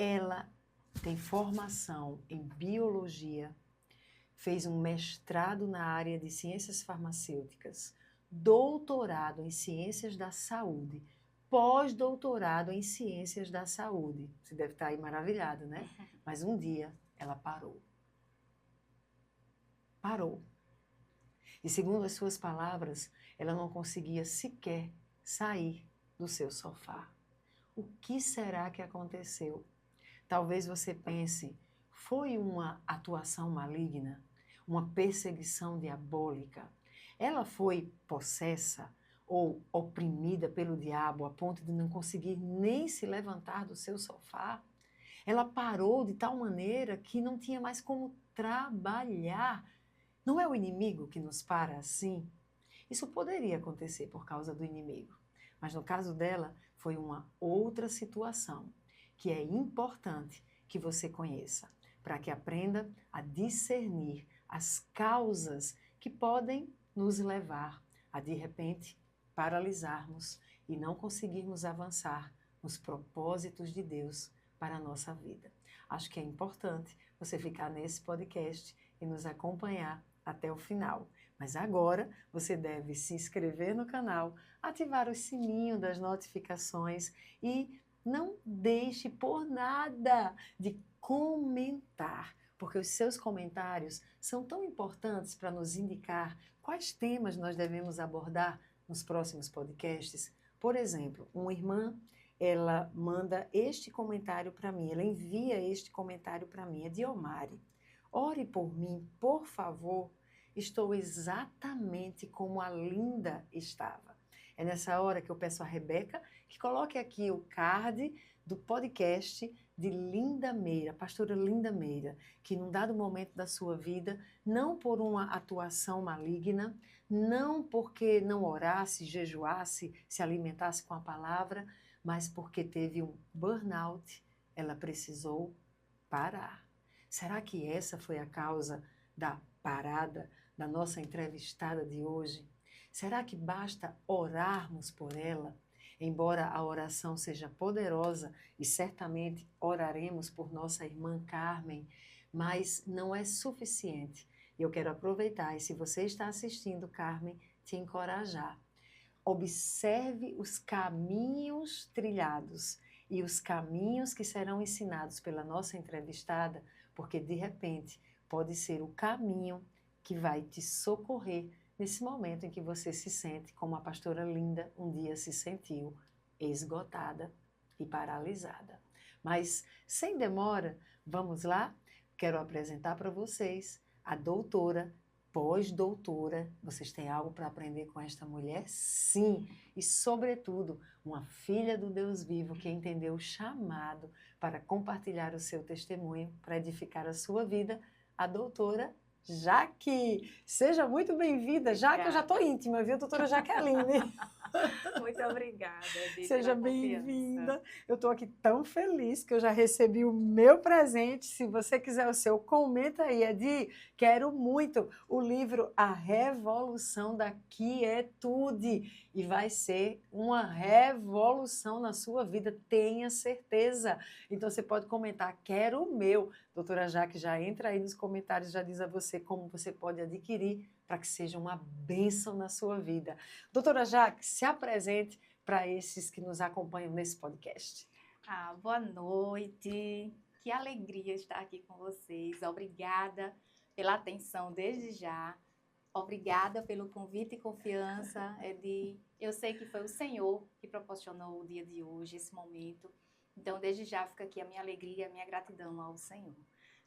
Ela tem formação em biologia, fez um mestrado na área de ciências farmacêuticas, doutorado em ciências da saúde, pós-doutorado em ciências da saúde. Você deve estar aí maravilhado, né? Mas um dia ela parou. Parou. E segundo as suas palavras, ela não conseguia sequer sair do seu sofá. O que será que aconteceu? Talvez você pense, foi uma atuação maligna? Uma perseguição diabólica? Ela foi possessa ou oprimida pelo diabo a ponto de não conseguir nem se levantar do seu sofá? Ela parou de tal maneira que não tinha mais como trabalhar. Não é o inimigo que nos para assim? Isso poderia acontecer por causa do inimigo, mas no caso dela foi uma outra situação que é importante que você conheça, para que aprenda a discernir as causas que podem nos levar a, de repente, paralisarmos e não conseguirmos avançar nos propósitos de Deus para a nossa vida. Acho que é importante você ficar nesse podcast e nos acompanhar até o final. Mas agora você deve se inscrever no canal, ativar o sininho das notificações e não deixe por nada de comentar, porque os seus comentários são tão importantes para nos indicar quais temas nós devemos abordar nos próximos podcasts. Por exemplo, uma irmã, ela manda este comentário para mim, ela envia este comentário para mim, é de Omari. Ore por mim, por favor. Estou exatamente como a Linda estava. É nessa hora que eu peço a Rebeca que coloque aqui o card do podcast de Linda Meira, pastora Linda Meira, que num dado momento da sua vida, não por uma atuação maligna, não porque não orasse, jejuasse, se alimentasse com a palavra, mas porque teve um burnout, ela precisou parar. Será que essa foi a causa da parada da nossa entrevistada de hoje? Será que basta orarmos por ela? Embora a oração seja poderosa e certamente oraremos por nossa irmã Carmen, mas não é suficiente. Eu quero aproveitar e se você está assistindo, Carmen, te encorajar. Observe os caminhos trilhados e os caminhos que serão ensinados pela nossa entrevistada, porque de repente pode ser o caminho que vai te socorrer nesse momento em que você se sente como a pastora Linda um dia se sentiu, esgotada e paralisada. Mas, sem demora, vamos lá? Quero apresentar para vocês a doutora, pós-doutora. Vocês têm algo para aprender com esta mulher? Sim! E, sobretudo, uma filha do Deus vivo que entendeu o chamado para compartilhar o seu testemunho, para edificar a sua vida, a doutora Jaque. Seja muito bem-vinda. Jaque, eu já estou íntima, viu, doutora Jaqueline? Muito obrigada, Edi, Seja pela confiança. bem-vinda. Eu estou aqui tão feliz que eu já recebi o meu presente. Se você quiser o seu, comenta aí. Edi, quero muito o livro A Revolução da Quietude. E vai ser uma revolução na sua vida, tenha certeza. Então você pode comentar, quero o meu. Doutora Jaque já entra aí nos comentários, já diz a você como você pode adquirir para que seja uma bênção na sua vida. Doutora Jaque, se apresente para esses que nos acompanham nesse podcast. Boa noite, que alegria estar aqui com vocês. Obrigada pela atenção desde já. Obrigada pelo convite e confiança, Edi. Eu sei que foi o Senhor que proporcionou o dia de hoje, esse momento. Então, desde já fica aqui a minha alegria, a minha gratidão ao Senhor.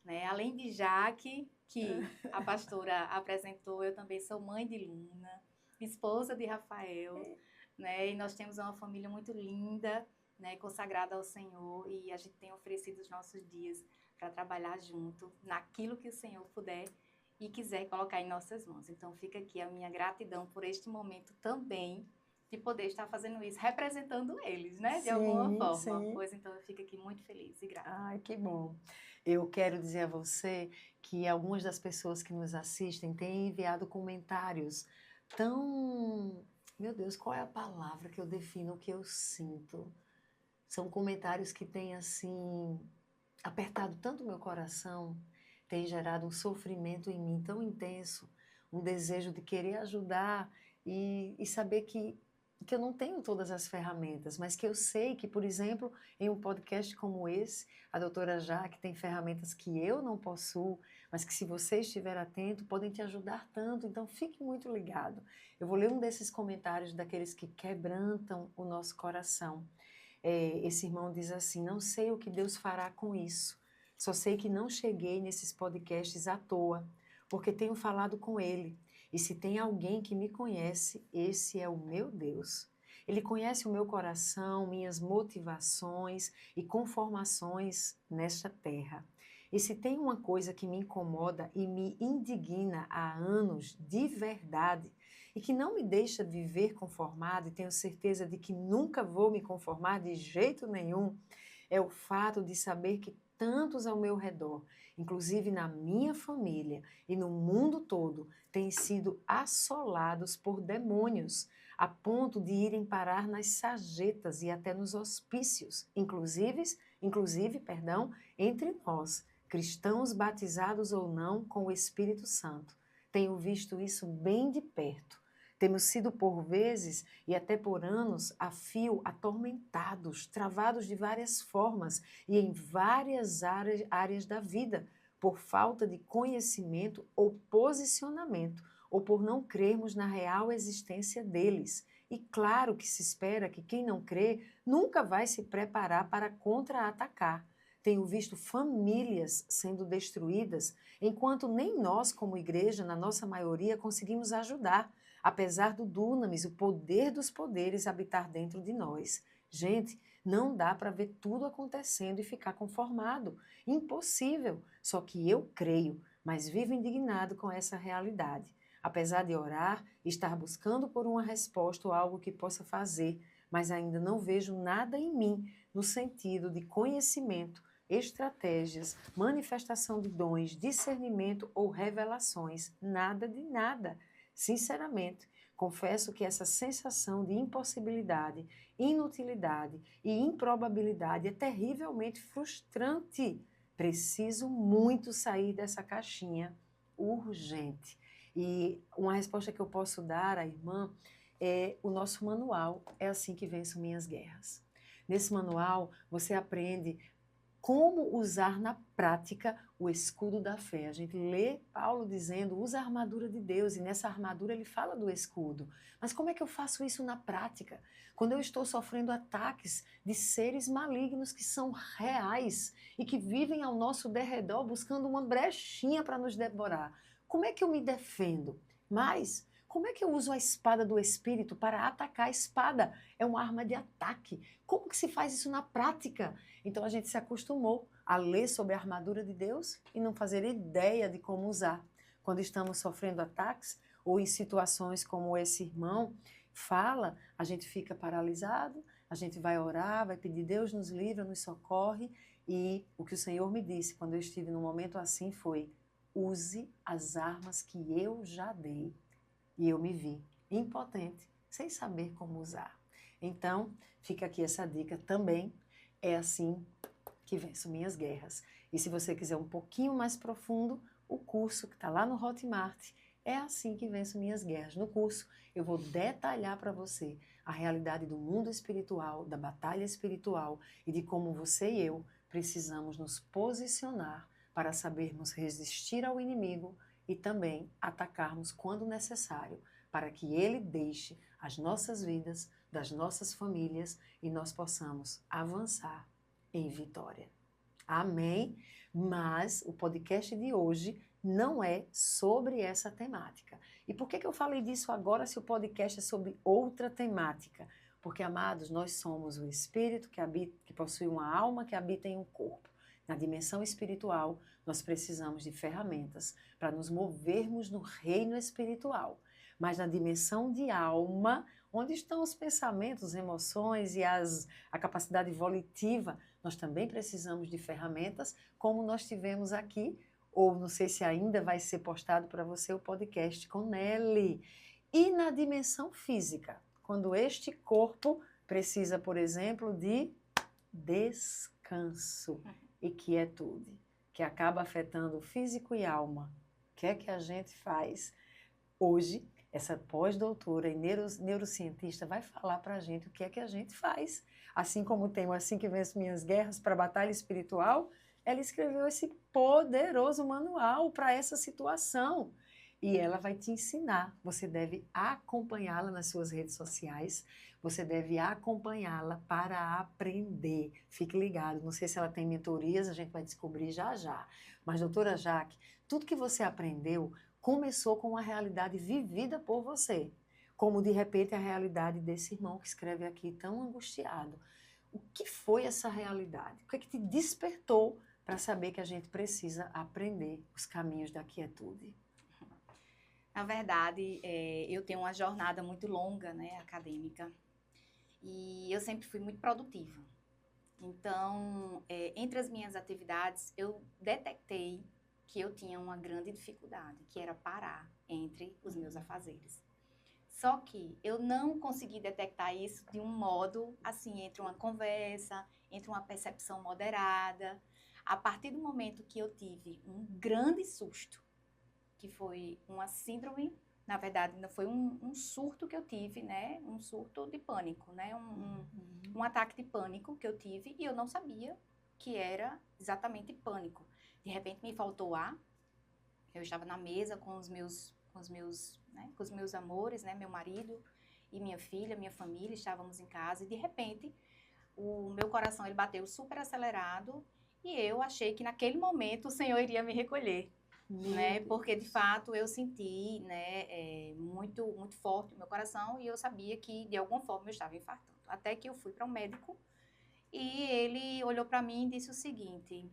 Né? Além de Jaque, que a pastora apresentou, eu também sou mãe de Luna, esposa de Rafael, né? E nós temos uma família muito linda, né? Consagrada ao Senhor, e a gente tem oferecido os nossos dias para trabalhar junto naquilo que o Senhor puder e quiser colocar em nossas mãos. Então fica aqui a minha gratidão por este momento também, de poder estar fazendo isso, representando eles, né? De alguma forma. Sim. Pois então eu fico aqui muito feliz e grata. Ai, que bom. Eu quero dizer a você que algumas das pessoas que nos assistem têm enviado comentários tão... Meu Deus, qual é a palavra que eu defino o que eu sinto? São comentários que têm, assim, apertado tanto o meu coração, tem gerado um sofrimento em mim tão intenso, um desejo de querer ajudar e saber que eu não tenho todas as ferramentas, mas que eu sei que, por exemplo, em um podcast como esse, a doutora Jaque tem ferramentas que eu não possuo, mas que se você estiver atento, podem te ajudar tanto, então fique muito ligado. Eu vou ler um desses comentários daqueles que quebrantam o nosso coração. Esse irmão diz assim, não sei o que Deus fará com isso, só sei que não cheguei nesses podcasts à toa, porque tenho falado com Ele. E se tem alguém que me conhece, esse é o meu Deus. Ele conhece o meu coração, minhas motivações e conformações nesta terra. E se tem uma coisa que me incomoda e me indigna há anos de verdade, e que não me deixa viver conformado, e tenho certeza de que nunca vou me conformar de jeito nenhum, é o fato de saber que tantos ao meu redor, inclusive na minha família e no mundo todo, têm sido assolados por demônios, a ponto de irem parar nas sarjetas e até nos hospícios, inclusive, entre nós, cristãos batizados ou não com o Espírito Santo. Tenho visto isso bem de perto. Temos sido por vezes e até por anos a fio atormentados, travados de várias formas e em várias áreas da vida, por falta de conhecimento ou posicionamento, ou por não crermos na real existência deles. E claro que se espera que quem não crê nunca vai se preparar para contra-atacar. Tenho visto famílias sendo destruídas, enquanto nem nós, como igreja, na nossa maioria, conseguimos ajudar, apesar do dunamis, o poder dos poderes, habitar dentro de nós. Gente, não dá para ver tudo acontecendo e ficar conformado. Impossível. Só que eu creio, mas vivo indignado com essa realidade. Apesar de orar, estar buscando por uma resposta ou algo que possa fazer, mas ainda não vejo nada em mim no sentido de conhecimento, estratégias, manifestação de dons, discernimento ou revelações. Nada de nada. Sinceramente, confesso que essa sensação de impossibilidade, inutilidade e improbabilidade é terrivelmente frustrante. Preciso muito sair dessa caixinha urgente. E uma resposta que eu posso dar à irmã é o nosso manual, É Assim que Venço Minhas Guerras. Nesse manual, você aprende como usar na prática o escudo da fé. A gente lê Paulo dizendo, usa a armadura de Deus, e nessa armadura ele fala do escudo. Mas como é que eu faço isso na prática? Quando eu estou sofrendo ataques de seres malignos que são reais e que vivem ao nosso derredor buscando uma brechinha para nos devorar, como é que eu me defendo? Mas como é que eu uso a espada do Espírito para atacar? A espada é uma arma de ataque. Como que se faz isso na prática? Então a gente se acostumou a ler sobre a armadura de Deus e não fazer ideia de como usar. Quando estamos sofrendo ataques ou em situações como esse irmão fala, a gente fica paralisado, a gente vai orar, vai pedir Deus nos livra, nos socorre, e o que o Senhor me disse quando eu estive num momento assim foi: use as armas que eu já dei. E eu me vi impotente, sem saber como usar. Então, fica aqui essa dica também. É assim que venço minhas guerras. E se você quiser um pouquinho mais profundo, o curso que está lá no Hotmart, É Assim que Venço Minhas Guerras. No curso, eu vou detalhar para você a realidade do mundo espiritual, da batalha espiritual e de como você e eu precisamos nos posicionar para sabermos resistir ao inimigo e também atacarmos quando necessário, para que ele deixe as nossas vidas, das nossas famílias e nós possamos avançar em vitória. Amém? Mas o podcast de hoje não é sobre essa temática. E por que eu falei disso agora se o podcast é sobre outra temática? Porque, amados, nós somos o espírito que possui uma alma que habita em um corpo. Na dimensão espiritual, nós precisamos de ferramentas para nos movermos no reino espiritual. Mas na dimensão de alma, onde estão os pensamentos, emoções e a capacidade volitiva, nós também precisamos de ferramentas, como nós tivemos aqui, ou não sei se ainda vai ser postado para você o podcast com Nelly. E na dimensão física, quando este corpo precisa, por exemplo, de descanso. e quietude, que acaba afetando o físico e alma. O que é que a gente faz? Hoje, essa pós-doutora e neurocientista vai falar para a gente o que é que a gente faz. Assim como tem o Assim que Venço Minhas Guerras para a Batalha Espiritual, ela escreveu esse poderoso manual para essa situação. E ela vai te ensinar. Você deve acompanhá-la nas suas redes sociais, você deve acompanhá-la para aprender. Fique ligado, não sei se ela tem mentorias, a gente vai descobrir já já. Mas, doutora Jaque, tudo que você aprendeu começou com uma realidade vivida por você. Como, de repente, a realidade desse irmão que escreve aqui tão angustiado. O que foi essa realidade? O que é que te despertou para saber que a gente precisa aprender os caminhos da quietude? Na verdade, eu tenho uma jornada muito longa, né, acadêmica, e eu sempre fui muito produtiva. Então, entre as minhas atividades, eu detectei que eu tinha uma grande dificuldade, que era parar entre os meus afazeres. Só que eu não consegui detectar isso de um modo, assim, entre uma conversa, entre uma percepção moderada. A partir do momento que eu tive um grande susto, que foi uma síndrome, na verdade, não foi um surto que eu tive, né? Um surto de pânico, né? Um ataque de pânico que eu tive e eu não sabia que era exatamente pânico. De repente me faltou ar, eu estava na mesa com os meus amores, né? Meu marido e minha filha, minha família, estávamos em casa e de repente o meu coração ele bateu super acelerado e eu achei que naquele momento o Senhor iria me recolher. Né? Porque de fato eu senti, né, muito, muito forte o meu coração e eu sabia que de alguma forma eu estava infartando. Até que eu fui para um médico e ele olhou para mim e disse o seguinte: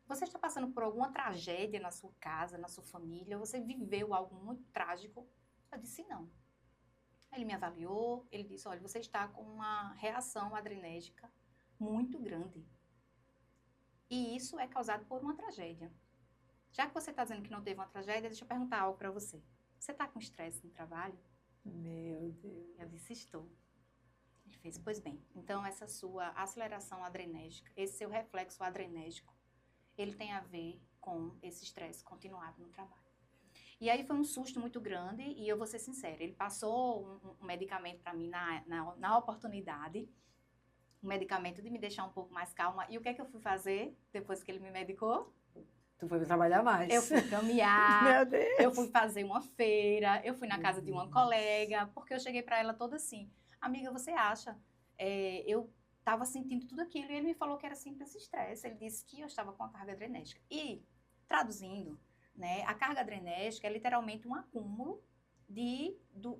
você está passando por alguma tragédia na sua casa, na sua família? Você viveu algo muito trágico? Eu disse não. Ele me avaliou, ele disse: olha, você está com uma reação adrenérgica muito grande. E isso é causado por uma tragédia. Já que você está dizendo que não teve uma tragédia, deixa eu perguntar algo para você. Você está com estresse no trabalho? Meu Deus. Eu disse, estou. Ele fez, pois bem, então essa sua aceleração adrenérgica, esse seu reflexo adrenérgico, ele tem a ver com esse estresse continuado no trabalho. E aí foi um susto muito grande e eu vou ser sincera, ele passou um medicamento para mim na oportunidade, um medicamento de me deixar um pouco mais calma. E o que é que eu fui fazer depois que ele me medicou? Tu foi trabalhar mais. Eu fui caminhar, Meu Deus. eu fui fazer uma feira, eu fui na casa de uma colega, porque eu cheguei para ela toda assim, amiga, você acha? Eu estava sentindo tudo aquilo e ele me falou que era simples estresse. Ele disse que eu estava com a carga adrenérgica. E, traduzindo, né, a carga adrenérgica é literalmente um acúmulo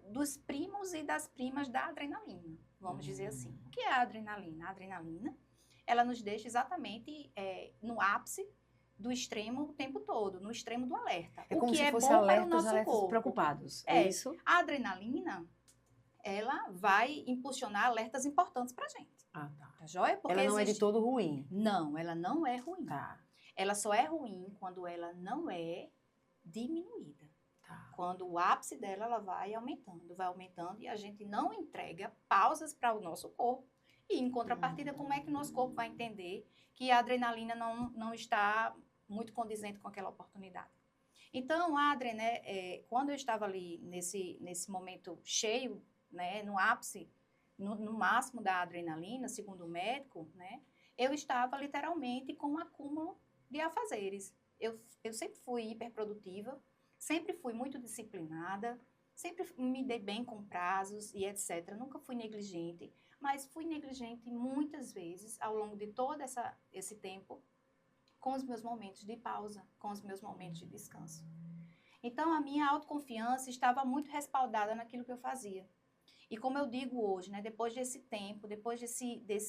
dos primos e das primas da adrenalina, vamos dizer assim. O que é a adrenalina? A adrenalina, ela nos deixa exatamente no ápice do extremo o tempo todo, no extremo do alerta. É como o que se é fosse bom para o alertas nosso corpo. preocupados, é isso? A adrenalina, ela vai impulsionar alertas importantes para a gente. Ah, tá. Tá joia? Porque ela não é de todo ruim. Não, ela não é ruim. Tá. Ela só é ruim quando ela não é diminuída. Tá. Quando o ápice dela, ela vai aumentando e a gente não entrega pausas para o nosso corpo. E, em contrapartida, como é que o nosso corpo vai entender que a adrenalina não está muito condizente com aquela oportunidade? Então, quando eu estava ali nesse momento cheio, né, no ápice, no máximo da adrenalina, segundo o médico, né, eu estava literalmente com um acúmulo de afazeres. Eu sempre fui hiperprodutiva, sempre fui muito disciplinada, sempre me dei bem com prazos e etc. Nunca fui negligente, mas fui negligente muitas vezes ao longo de todo esse tempo com os meus momentos de pausa, com os meus momentos de descanso. Então, a minha autoconfiança estava muito respaldada naquilo que eu fazia. E como eu digo hoje, né, depois desse tempo, depois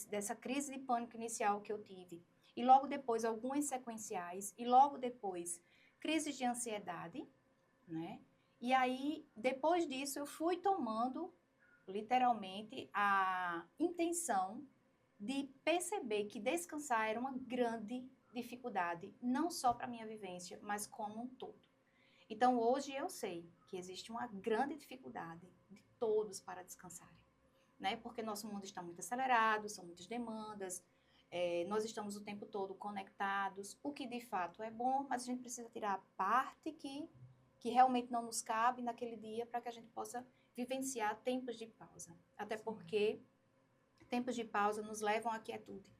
dessa crise de pânico inicial que eu tive, e logo depois algumas sequenciais, e logo depois crises de ansiedade, né? E aí, depois disso, eu fui tomando, literalmente, a intenção de perceber que descansar era uma grande dificuldade, não só para a minha vivência, mas como um todo. Então, hoje eu sei que existe uma grande dificuldade de todos para descansarem, né? Porque nosso mundo está muito acelerado, são muitas demandas, nós estamos o tempo todo conectados, o que de fato é bom, mas a gente precisa tirar a parte que realmente não nos cabe naquele dia para que a gente possa vivenciar tempos de pausa. Até porque tempos de pausa nos levam à quietude,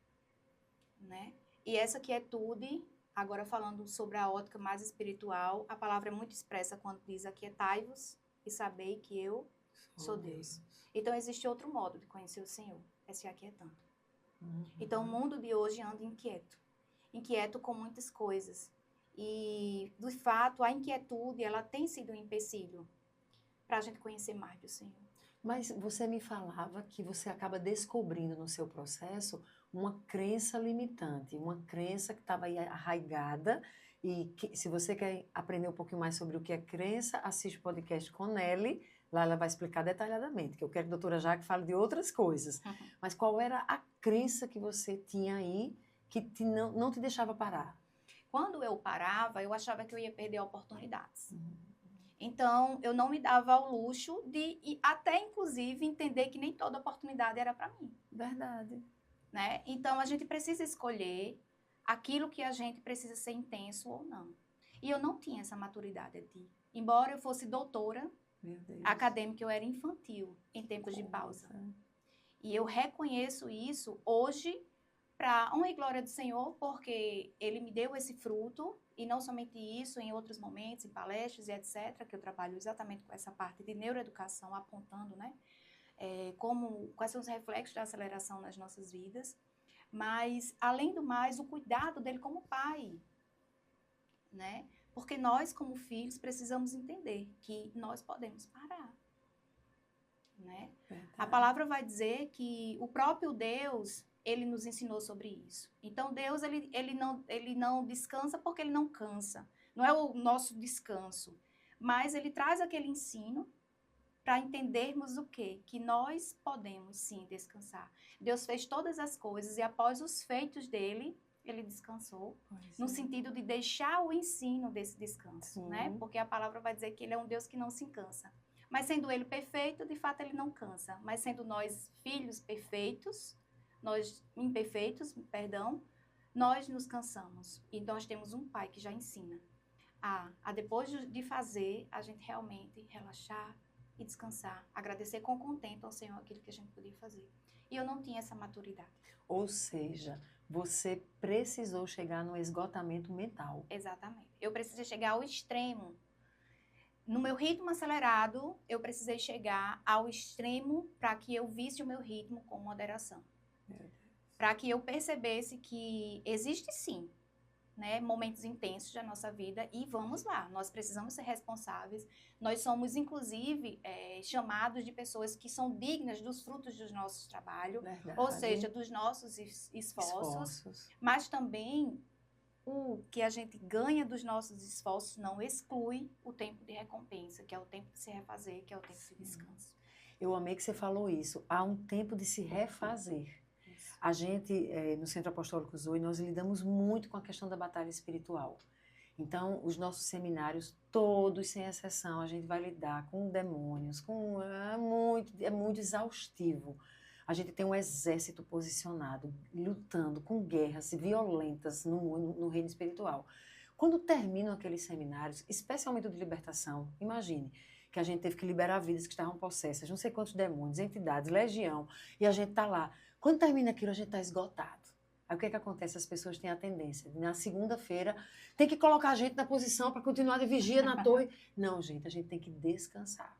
né? E essa quietude, agora falando sobre a ótica mais espiritual, a palavra é muito expressa quando diz: aquietai-vos e sabei que eu sou Deus. Então, existe outro modo de conhecer o Senhor, é se aquietando. Então, o mundo de hoje anda inquieto com muitas coisas. E, de fato, a inquietude, ela tem sido um empecilho para a gente conhecer mais do Senhor. Mas você me falava que você acaba descobrindo no seu processo uma crença limitante, uma crença que estava aí arraigada, e que, se você quer aprender um pouquinho mais sobre o que é crença, assiste o podcast com Nelly, lá ela vai explicar detalhadamente, que eu quero que a doutora Jaque fale de outras coisas. Mas qual era a crença que você tinha aí que não te deixava parar? Quando eu parava, eu achava que eu ia perder oportunidades. Então, eu não me dava ao luxo de até, inclusive, entender que nem toda oportunidade era para mim. Verdade. Né? Então, a gente precisa escolher aquilo que a gente precisa ser intenso ou não. E eu não tinha essa maturidade embora eu fosse doutora acadêmica, eu era infantil em tempos de pausa. E eu reconheço isso hoje para honra e glória do Senhor, porque Ele me deu esse fruto, e não somente isso, em outros momentos, em palestras e etc., que eu trabalho exatamente com essa parte de neuroeducação, apontando, né, quais são os reflexos da aceleração nas nossas vidas, mas, além do mais, o cuidado dele como pai, né, porque nós, como filhos, precisamos entender que nós podemos parar, né? A palavra vai dizer que o próprio Deus, Ele nos ensinou sobre isso. Então, Deus, ele não descansa porque Ele não cansa. Não é o nosso descanso. Mas Ele traz aquele ensino para entendermos o quê? Que nós podemos, sim, descansar. Deus fez todas as coisas e, após os feitos dele, Ele descansou. No sentido de deixar o ensino desse descanso, né? Porque a palavra vai dizer que Ele é um Deus que não se cansa. Mas sendo Ele perfeito, de fato, Ele não cansa. Mas sendo nós filhos perfeitos, nós imperfeitos, perdão, nós nos cansamos. E nós temos um pai que já ensina a depois de fazer, a gente realmente relaxar e descansar. Agradecer com contento ao Senhor aquilo que a gente podia fazer. E eu não tinha essa maturidade. Ou seja, você precisou chegar no esgotamento mental. Exatamente. Eu precisei chegar ao extremo. No meu ritmo acelerado, eu precisei chegar ao extremo para que eu visse o meu ritmo com moderação. Para que eu percebesse que existe sim, né, momentos intensos da nossa vida, e vamos lá, nós precisamos ser responsáveis. Nós somos, inclusive, chamados de pessoas que são dignas dos frutos dos nossos trabalhos, ou seja, dos nossos esforços, mas também o que a gente ganha dos nossos esforços não exclui o tempo de recompensa, que é o tempo de se refazer, que é o tempo de descanso. Eu amei que você falou isso. Há um tempo de se refazer. Isso. A gente, no Centro Apostólico Zoe, nós lidamos muito com a questão da batalha espiritual. Então, os nossos seminários, todos, sem exceção, a gente vai lidar com demônios, é muito exaustivo. A gente tem um exército posicionado, lutando com guerras violentas no reino espiritual. Quando terminam aqueles seminários, especialmente o de libertação, imagine que a gente teve que liberar vidas que estavam possessas, não sei quantos demônios, entidades, legião, e a gente está lá. Quando termina aquilo, a gente está esgotado. Aí o que acontece? As pessoas têm a tendência, na segunda-feira, tem que colocar a gente na posição para continuar de vigia na torre. Não, gente, a gente tem que descansar.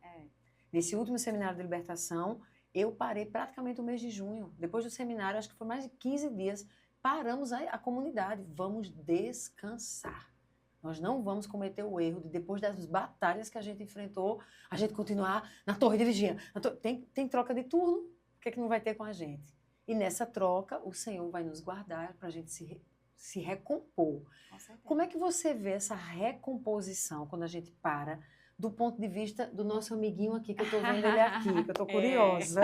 Nesse último seminário de libertação, eu parei praticamente o mês de junho. Depois do seminário, acho que foi mais de 15 dias, paramos a comunidade. Vamos descansar. Nós não vamos cometer o erro de, depois das batalhas que a gente enfrentou, a gente continuar na torre de vigia. Tem troca de turno, o que é que não vai ter com a gente? E nessa troca, o Senhor vai nos guardar para a gente se recompor. Como é que você vê essa recomposição quando a gente para, do ponto de vista do nosso amiguinho aqui, que eu estou vendo ele aqui, que eu estou curiosa?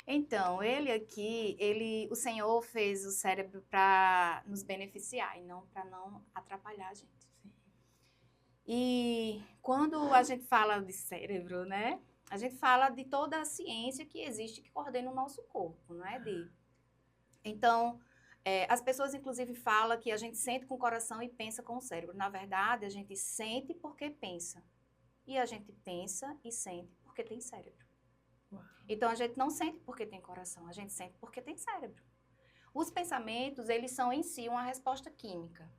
Então, o Senhor fez o cérebro para nos beneficiar e não para não atrapalhar a gente. Sim. E quando a gente fala de cérebro, né? A gente fala de toda a ciência que existe, que coordena o nosso corpo, não é? Então, as pessoas, inclusive, falam que a gente sente com o coração e pensa com o cérebro. Na verdade, a gente sente porque pensa. E a gente pensa e sente porque tem cérebro. Uau. Então, a gente não sente porque tem coração, a gente sente porque tem cérebro. Os pensamentos, eles são em si uma resposta química.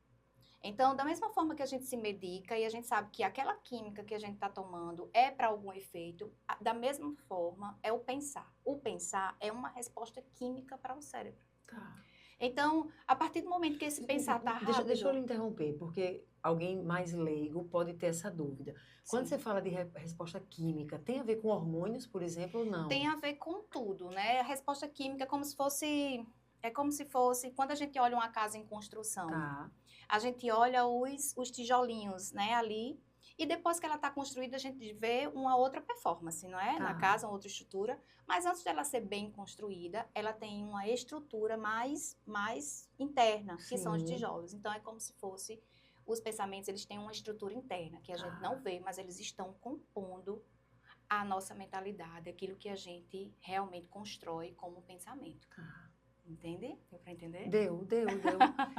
Então, da mesma forma que a gente se medica e a gente sabe que aquela química que a gente está tomando é para algum efeito, da mesma forma é o pensar. O pensar é uma resposta química para o cérebro. Tá. Então, a partir do momento que esse pensar está rápido... Deixa eu lhe interromper, porque alguém mais leigo pode ter essa dúvida. Quando Sim. você fala de resposta química, tem a ver com hormônios, por exemplo, ou não? Tem a ver com tudo, né? A resposta química é como se fosse... É como se fosse, quando a gente olha uma casa em construção, Tá. a gente olha os tijolinhos, né, ali, e depois que ela está construída, a gente vê uma outra performance, não é? Tá. Na casa, uma outra estrutura. Mas antes dela ser bem construída, ela tem uma estrutura mais interna, que são os Sim. tijolos. Então, é como se fosse... Os pensamentos, eles têm uma estrutura interna, que a gente não vê, mas eles estão compondo a nossa mentalidade, aquilo que a gente realmente constrói como pensamento. Tá. Entende? Deu para entender? Deu.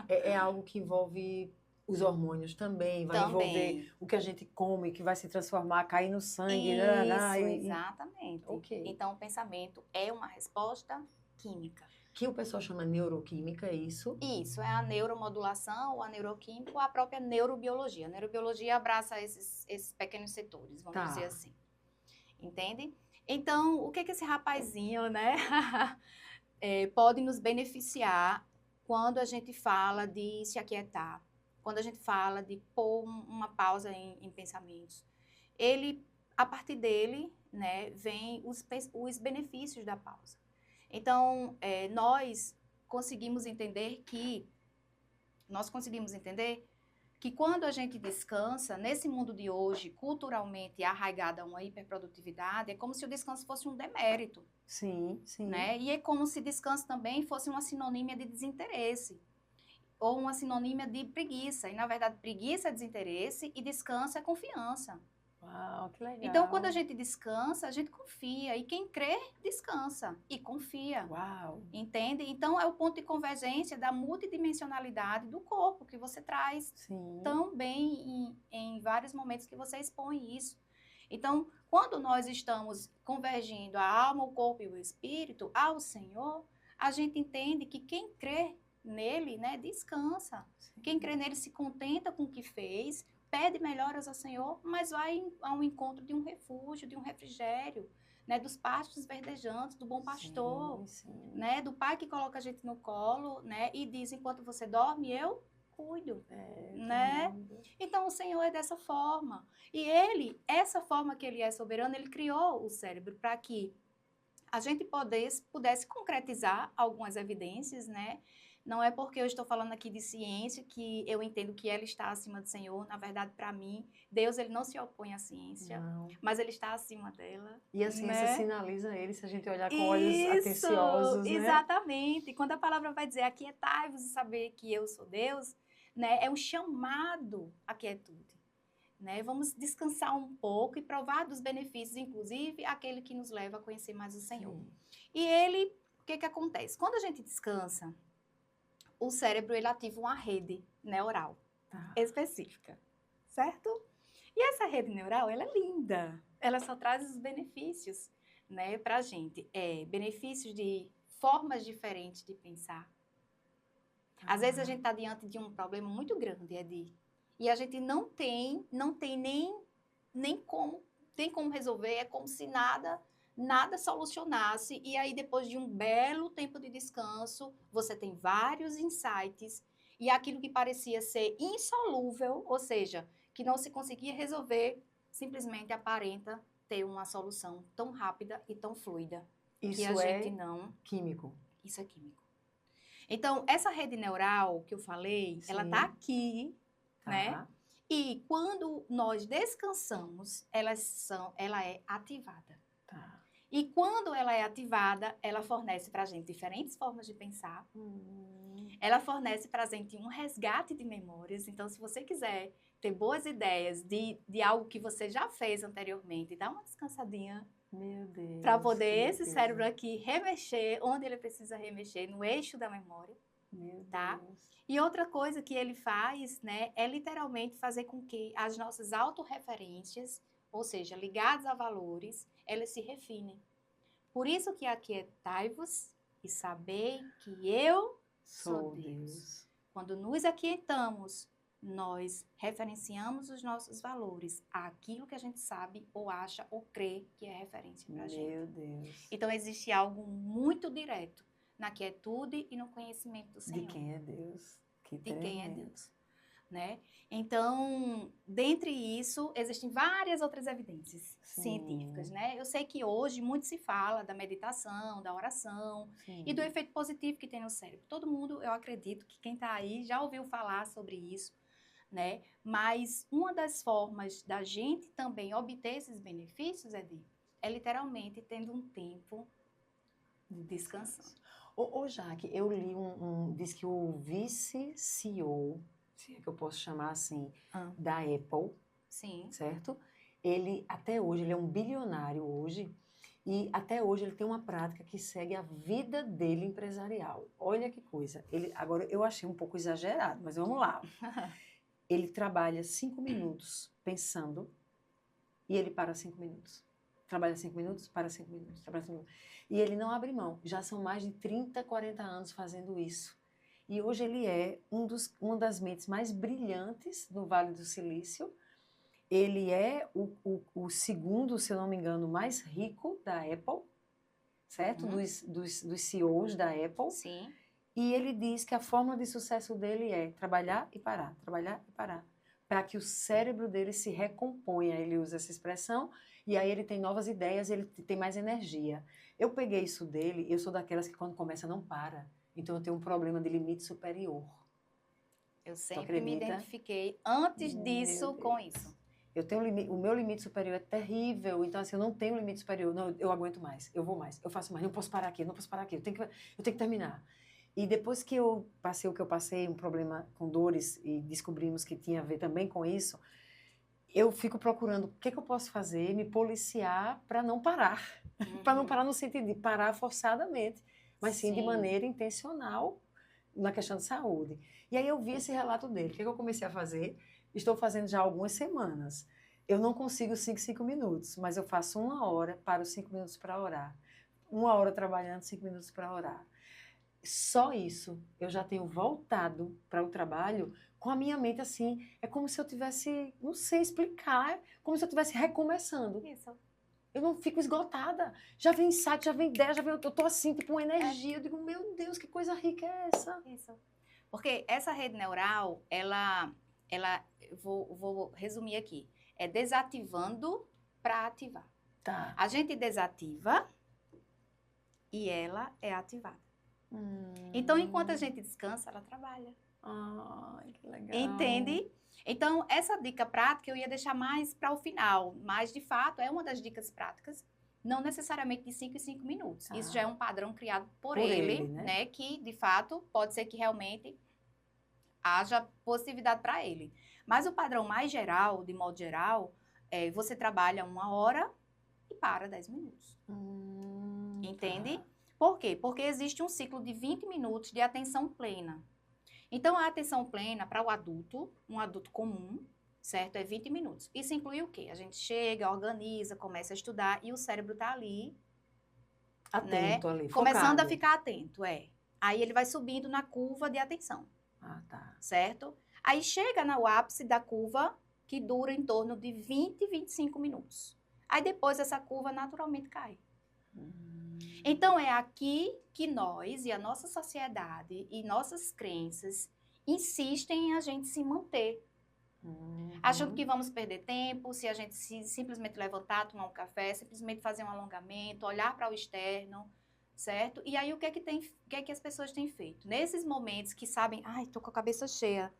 É algo que envolve os hormônios também, vai envolver o que a gente come, que vai se transformar, cair no sangue. Isso, exatamente. Ok. Então, o pensamento é uma resposta química. Que o pessoal chama neuroquímica, é isso? Isso, é a neuromodulação, ou a neuroquímica, ou a própria neurobiologia. A neurobiologia abraça esses pequenos setores, vamos dizer assim. Entende? Então, o que esse rapazinho, né, pode nos beneficiar quando a gente fala de se aquietar, quando a gente fala de pôr uma pausa em pensamentos. A partir dele, né, vem os benefícios da pausa. Então, nós conseguimos entender que quando a gente descansa, nesse mundo de hoje, culturalmente arraigado a uma hiperprodutividade, é como se o descanso fosse um demérito. Sim. Né? E é como se descanso também fosse uma sinonímia de desinteresse, ou uma sinonímia de preguiça. E, na verdade, preguiça é desinteresse e descanso é confiança. Uau, que legal. Então, quando a gente descansa, a gente confia. E quem crê, descansa e confia. Uau. Entende? Então, é o ponto de convergência da multidimensionalidade do corpo, que você traz tão bem em vários momentos que você expõe isso. Então, quando nós estamos convergindo a alma, o corpo e o espírito ao Senhor, a gente entende que quem crê nele, né, descansa. Sim. Quem crê nele se contenta com o que fez, pede melhoras ao Senhor, mas vai ao encontro de um refúgio, de um refrigério, né, dos pastos verdejantes, do bom pastor, né, do pai que coloca a gente no colo, né, e diz, enquanto você dorme, eu cuido, né? Então, o Senhor é dessa forma. E essa forma que ele é soberano, ele criou o cérebro para que a gente pudesse concretizar algumas evidências, né? Não é porque eu estou falando aqui de ciência que eu entendo que ela está acima do Senhor. Na verdade, para mim, Deus ele não se opõe à ciência, mas ele está acima dela. E a ciência sinaliza ele, se a gente olhar com Isso, olhos atenciosos, né? Exatamente. Quando a palavra vai dizer aquietai-vos e saber que eu sou Deus, né, é um chamado à quietude. Né? Vamos descansar um pouco e provar dos benefícios, inclusive aquele que nos leva a conhecer mais o Senhor. Sim. E o que acontece? Quando a gente descansa, o cérebro ele ativa uma rede neural específica, certo? E essa rede neural, ela é linda, ela só traz os benefícios, né, para a gente. Benefícios de formas diferentes de pensar. Às vezes a gente está diante de um problema muito grande, e a gente não tem nem como resolver, é como se nada solucionasse, e aí depois de um belo tempo de descanso, você tem vários insights, e aquilo que parecia ser insolúvel, ou seja, que não se conseguia resolver, simplesmente aparenta ter uma solução tão rápida e tão fluida. Isso que a gente não... químico. Isso é químico. Então, essa rede neural que eu falei, ela está aqui, né? E quando nós descansamos, ela é ativada. E quando ela é ativada, ela fornece para a gente diferentes formas de pensar. Ela fornece para a gente um resgate de memórias. Então, se você quiser ter boas ideias de algo que você já fez anteriormente, dá uma descansadinha Meu Deus. para poder que esse riqueza. cérebro aqui remexer onde ele precisa remexer, no eixo da memória. Meu Tá? Deus. E outra coisa que ele faz, né, é literalmente fazer com que as nossas autorreferências, ou seja, ligadas a valores, elas se refinem. Por isso que aquietai-vos e sabei que eu sou Deus. Quando nos aquietamos, nós referenciamos os nossos valores àquilo que a gente sabe ou acha ou crê que é referência para a gente. Meu Deus. Então, existe algo muito direto na quietude e no conhecimento do Senhor. De quem é Deus? Que De quem é tremendo. Deus, né? Então, dentre isso, existem várias outras evidências Sim. científicas, né? Eu sei que hoje muito se fala da meditação, da oração Sim. e do efeito positivo que tem no cérebro. Todo mundo, eu acredito que quem está aí já ouviu falar sobre isso, né? Mas uma das formas da gente também obter esses benefícios, é literalmente tendo um tempo descansando. Ô, Jaque, eu li diz que o vice-CEO, se é que eu posso chamar assim, da Apple, Sim. certo? Ele, até hoje, ele é um bilionário hoje, e até hoje ele tem uma prática que segue a vida dele empresarial. Olha que coisa. Agora, eu achei um pouco exagerado, mas vamos lá. Ele trabalha 5 minutos pensando, e ele para 5 minutos. Trabalha 5 minutos, para 5 minutos, trabalha 5 minutos. E ele não abre mão. Já são mais de 30, 40 anos fazendo isso. E hoje ele é uma das mentes mais brilhantes do Vale do Silício. Ele é o segundo, se eu não me engano, mais rico da Apple, certo? Dos CEOs da Apple. Sim. E ele diz que a forma de sucesso dele é trabalhar e parar, para que o cérebro dele se recomponha. Ele usa essa expressão. E aí ele tem novas ideias, ele tem mais energia. Eu peguei isso dele, eu sou daquelas que quando começa não para. Então eu tenho um problema de limite superior. Eu sempre me identifiquei antes disso com isso. Eu tenho o meu limite superior é terrível, então assim, eu não tenho limite superior, não, eu aguento mais, eu vou mais, eu faço mais, não posso parar aqui, eu tenho que terminar. E depois que eu passei o que eu passei, um problema com dores, e descobrimos que tinha a ver também com isso, eu fico procurando o que eu posso fazer, me policiar para não parar. Para não parar no sentido de parar forçadamente, mas sim de maneira intencional na questão de saúde. E aí eu vi esse relato dele. O que eu comecei a fazer? Estou fazendo já há algumas semanas. Eu não consigo 5 minutos, mas eu faço 1 hora, paro 5 minutos para orar. 1 hora trabalhando, 5 minutos para orar. Só isso, eu já tenho voltado para o trabalho com a minha mente assim, é como se eu tivesse, não sei explicar, como se eu estivesse recomeçando. Isso. Eu não fico esgotada. Já vem insight, já vem ideia, eu tô assim, tipo, uma energia. Eu digo, meu Deus, que coisa rica é essa? Isso. Porque essa rede neural, vou resumir aqui, é desativando para ativar. Tá. A gente desativa e ela é ativada. Então, enquanto a gente descansa, ela trabalha. Ai, que legal. Entende? Então, essa dica prática eu ia deixar mais para o final, mas de fato é uma das dicas práticas, não necessariamente de 5 em 5 minutos. Isso já é um padrão criado por ele, né? Que de fato pode ser que realmente haja possibilidade para ele. Mas o padrão mais geral, de modo geral, é você trabalha 1 hora e para 10 minutos. Entende? Tá. Por quê? Porque existe um ciclo de 20 minutos de atenção plena. Então, a atenção plena para o adulto, um adulto comum, certo? É 20 minutos. Isso inclui o quê? A gente chega, organiza, começa a estudar e o cérebro está ali, atento, né? ali, Começando focado. a ficar atento, Aí ele vai subindo na curva de atenção. Ah, tá. Certo? Aí chega no ápice da curva, que dura em torno de 20, 25 minutos. Aí depois essa curva naturalmente cai. Então, é aqui que nós e a nossa sociedade e nossas crenças insistem em a gente se manter. Achando que vamos perder tempo se a gente simplesmente levantar, tomar um café, simplesmente fazer um alongamento, olhar para o externo, certo? E aí, o que é que as pessoas têm feito? Nesses momentos que sabem, ai, tô com a cabeça cheia,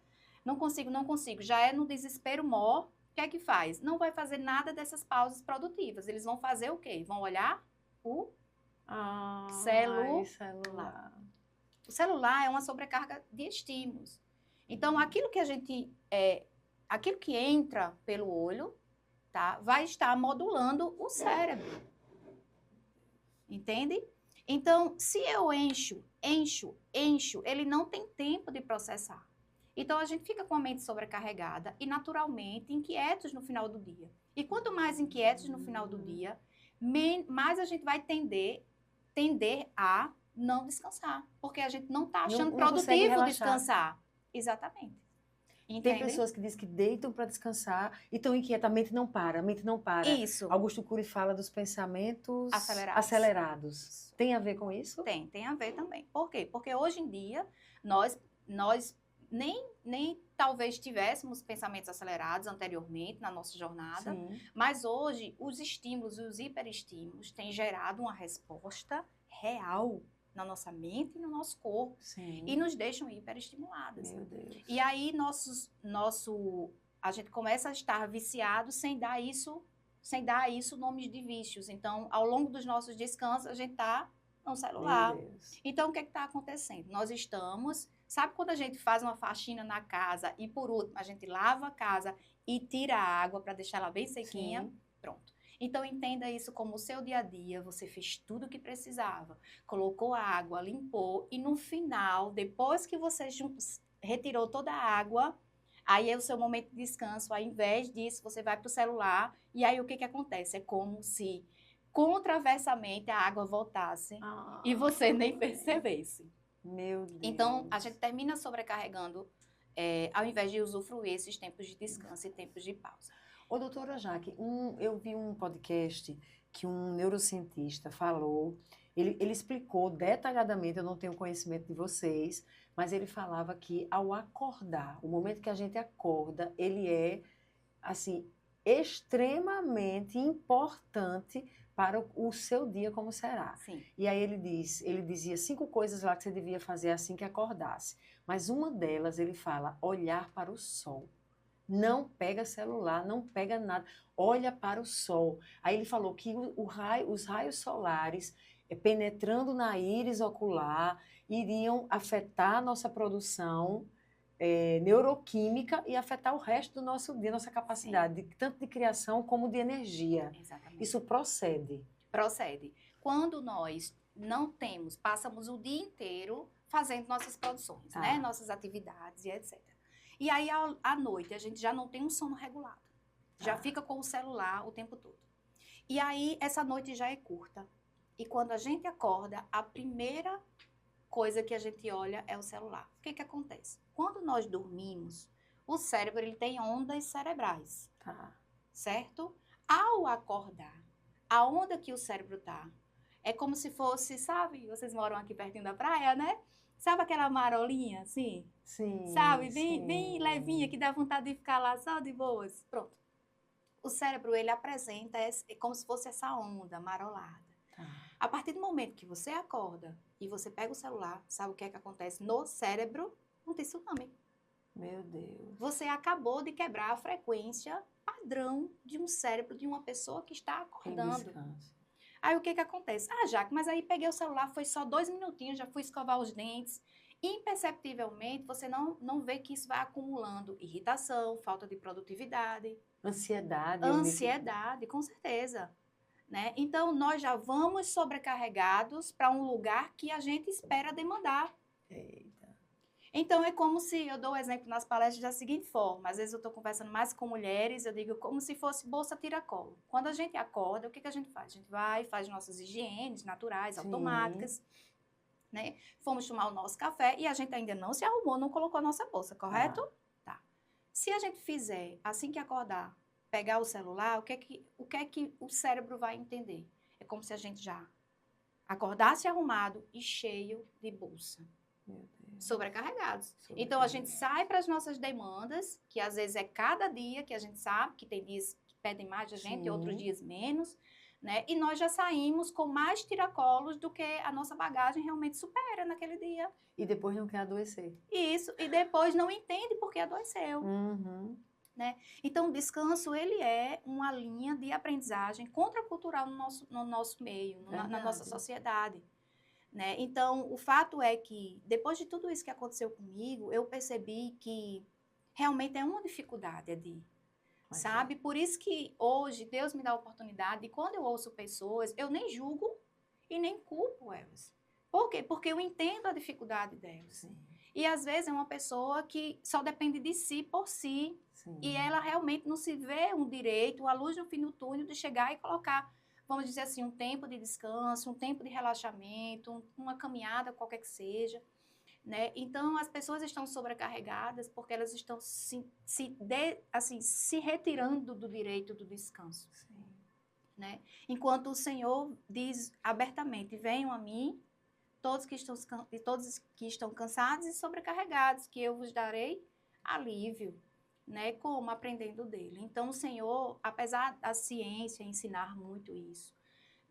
não consigo, já é no desespero maior, o que é que faz? Não vai fazer nada dessas pausas produtivas. Eles vão fazer o quê? Vão olhar o celular. celular. O celular é uma sobrecarga de estímulos. Então, aquilo que entra pelo olho, tá, vai estar modulando o cérebro. Entende? Então, se eu encho, ele não tem tempo de processar. Então, a gente fica com a mente sobrecarregada e, naturalmente, inquietos no final do dia. E quanto mais inquietos no final do dia, mais a gente vai tender a não descansar. Porque a gente não está achando Não consegue produtivo relaxar. descansar. Exatamente. Tem Entende? pessoas que dizem que deitam para descansar e estão inquietas, a mente não para, a mente não para. Isso. Augusto Cury fala dos pensamentos Acelerados. Tem a ver com isso? Tem a ver também. Por quê? Porque hoje em dia, nós nem talvez tivéssemos pensamentos acelerados anteriormente na nossa jornada, Sim. mas hoje os estímulos e os hiperestímulos têm gerado uma resposta real na nossa mente e no nosso corpo. Sim. E nos deixam hiperestimuladas. Meu Deus. E aí a gente começa a estar viciado sem dar isso nomes de vícios. Então, ao longo dos nossos descansos, a gente está no celular. Meu Deus. Então, o que está acontecendo? Nós estamos... Sabe quando a gente faz uma faxina na casa e, por último, a gente lava a casa e tira a água para deixar ela bem sequinha? Sim. Pronto. Então, entenda isso como o seu dia a dia. Você fez tudo o que precisava. Colocou a água, limpou. E, no final, depois que você retirou toda a água... Aí é o seu momento de descanso. Ao invés disso, você vai para o celular. E aí, o que acontece? É como se, contraversamente, a água voltasse e você nem percebesse. Meu Deus. Então, a gente termina sobrecarregando, ao invés de usufruir esses tempos de descanso e tempos de pausa. Ô, doutora Jaque, eu vi um podcast que um neurocientista falou, ele explicou detalhadamente, eu não tenho conhecimento de vocês, mas ele falava que ao acordar, o momento que a gente acorda, ele é, assim, extremamente importante para o seu dia como será. Sim. E aí ele dizia 5 coisas lá que você devia fazer assim que acordasse. Mas uma delas, ele fala, olhar para o sol. Não pega celular, não pega nada, olha para o sol. Aí ele falou que os raios solares, penetrando na íris ocular, iriam afetar a nossa produção neuroquímica e afetar o resto do nosso dia, nossa capacidade, tanto de criação como de energia. Exatamente. Isso procede. Procede. Quando nós não passamos o dia inteiro fazendo nossas produções, né? Nossas atividades e etc. E aí, à noite, a gente já não tem um sono regulado. Já fica com o celular o tempo todo. E aí, essa noite já é curta. E quando a gente acorda, a primeira coisa que a gente olha é o celular. O que acontece? Quando nós dormimos, o cérebro ele tem ondas cerebrais. Certo? Ao acordar, a onda que o cérebro tá, é como se fosse, sabe? Vocês moram aqui pertinho da praia, né? Sabe aquela marolinha, assim? Sim. Sabe? Bem levinha, que dá vontade de ficar lá só de boas. Pronto. O cérebro, ele apresenta como se fosse essa onda marolada. A partir do momento que você acorda e você pega o celular, sabe o que acontece? No cérebro, não tem tsunami. Meu Deus. Você acabou de quebrar a frequência padrão de um cérebro de uma pessoa que está acordando. Aí o que acontece? Jaque, mas aí peguei o celular, foi só 2 minutinhos, já fui escovar os dentes. Imperceptivelmente, você não vê que isso vai acumulando irritação, falta de produtividade. Ansiedade, com certeza. Né? Então, nós já vamos sobrecarregados para um lugar que a gente espera demandar. Eita. Então, é como se, eu dou o exemplo nas palestras da seguinte forma, às vezes eu estou conversando mais com mulheres, eu digo como se fosse bolsa tiracolo. Quando a gente acorda, o que a gente faz? A gente vai, faz nossas higienes naturais, automáticas, né? Fomos tomar o nosso café e a gente ainda não se arrumou, não colocou a nossa bolsa, correto? Tá. Se a gente fizer, assim que acordar, pegar o celular, o que é que o cérebro vai entender? É como se a gente já acordasse arrumado e cheio de bolsa. Meu Deus. Sobrecarregados. Então, a gente sai para as nossas demandas, que às vezes é cada dia que a gente sabe, que tem dias que pedem mais da gente e outros dias menos, né? E nós já saímos com mais tiracolos do que a nossa bagagem realmente supera naquele dia. E depois não quer adoecer. Isso, e depois não entende por que adoeceu. Uhum. né? Então, o descanso, ele é uma linha de aprendizagem contracultural no nosso meio, na nossa sociedade, né? Então, o fato é que, depois de tudo isso que aconteceu comigo, eu percebi que realmente é uma dificuldade, Edi, sabe? Por isso que hoje Deus me dá a oportunidade, e quando eu ouço pessoas, eu nem julgo e nem culpo elas. Por quê? Porque eu entendo a dificuldade delas. Sim. E às vezes é uma pessoa que só depende de si por si. Sim. E ela realmente não se vê um direito, a luz no fim do túnel, de chegar e colocar, vamos dizer assim, um tempo de descanso, um tempo de relaxamento, uma caminhada, qualquer que seja. Né? Então, as pessoas estão sobrecarregadas porque elas estão se retirando do direito do descanso. Sim. Né? Enquanto o Senhor diz abertamente, venham a mim, todos que estão cansados e sobrecarregados, que eu vos darei alívio, né? Como? Aprendendo dele. Então, o Senhor, apesar da ciência ensinar muito isso,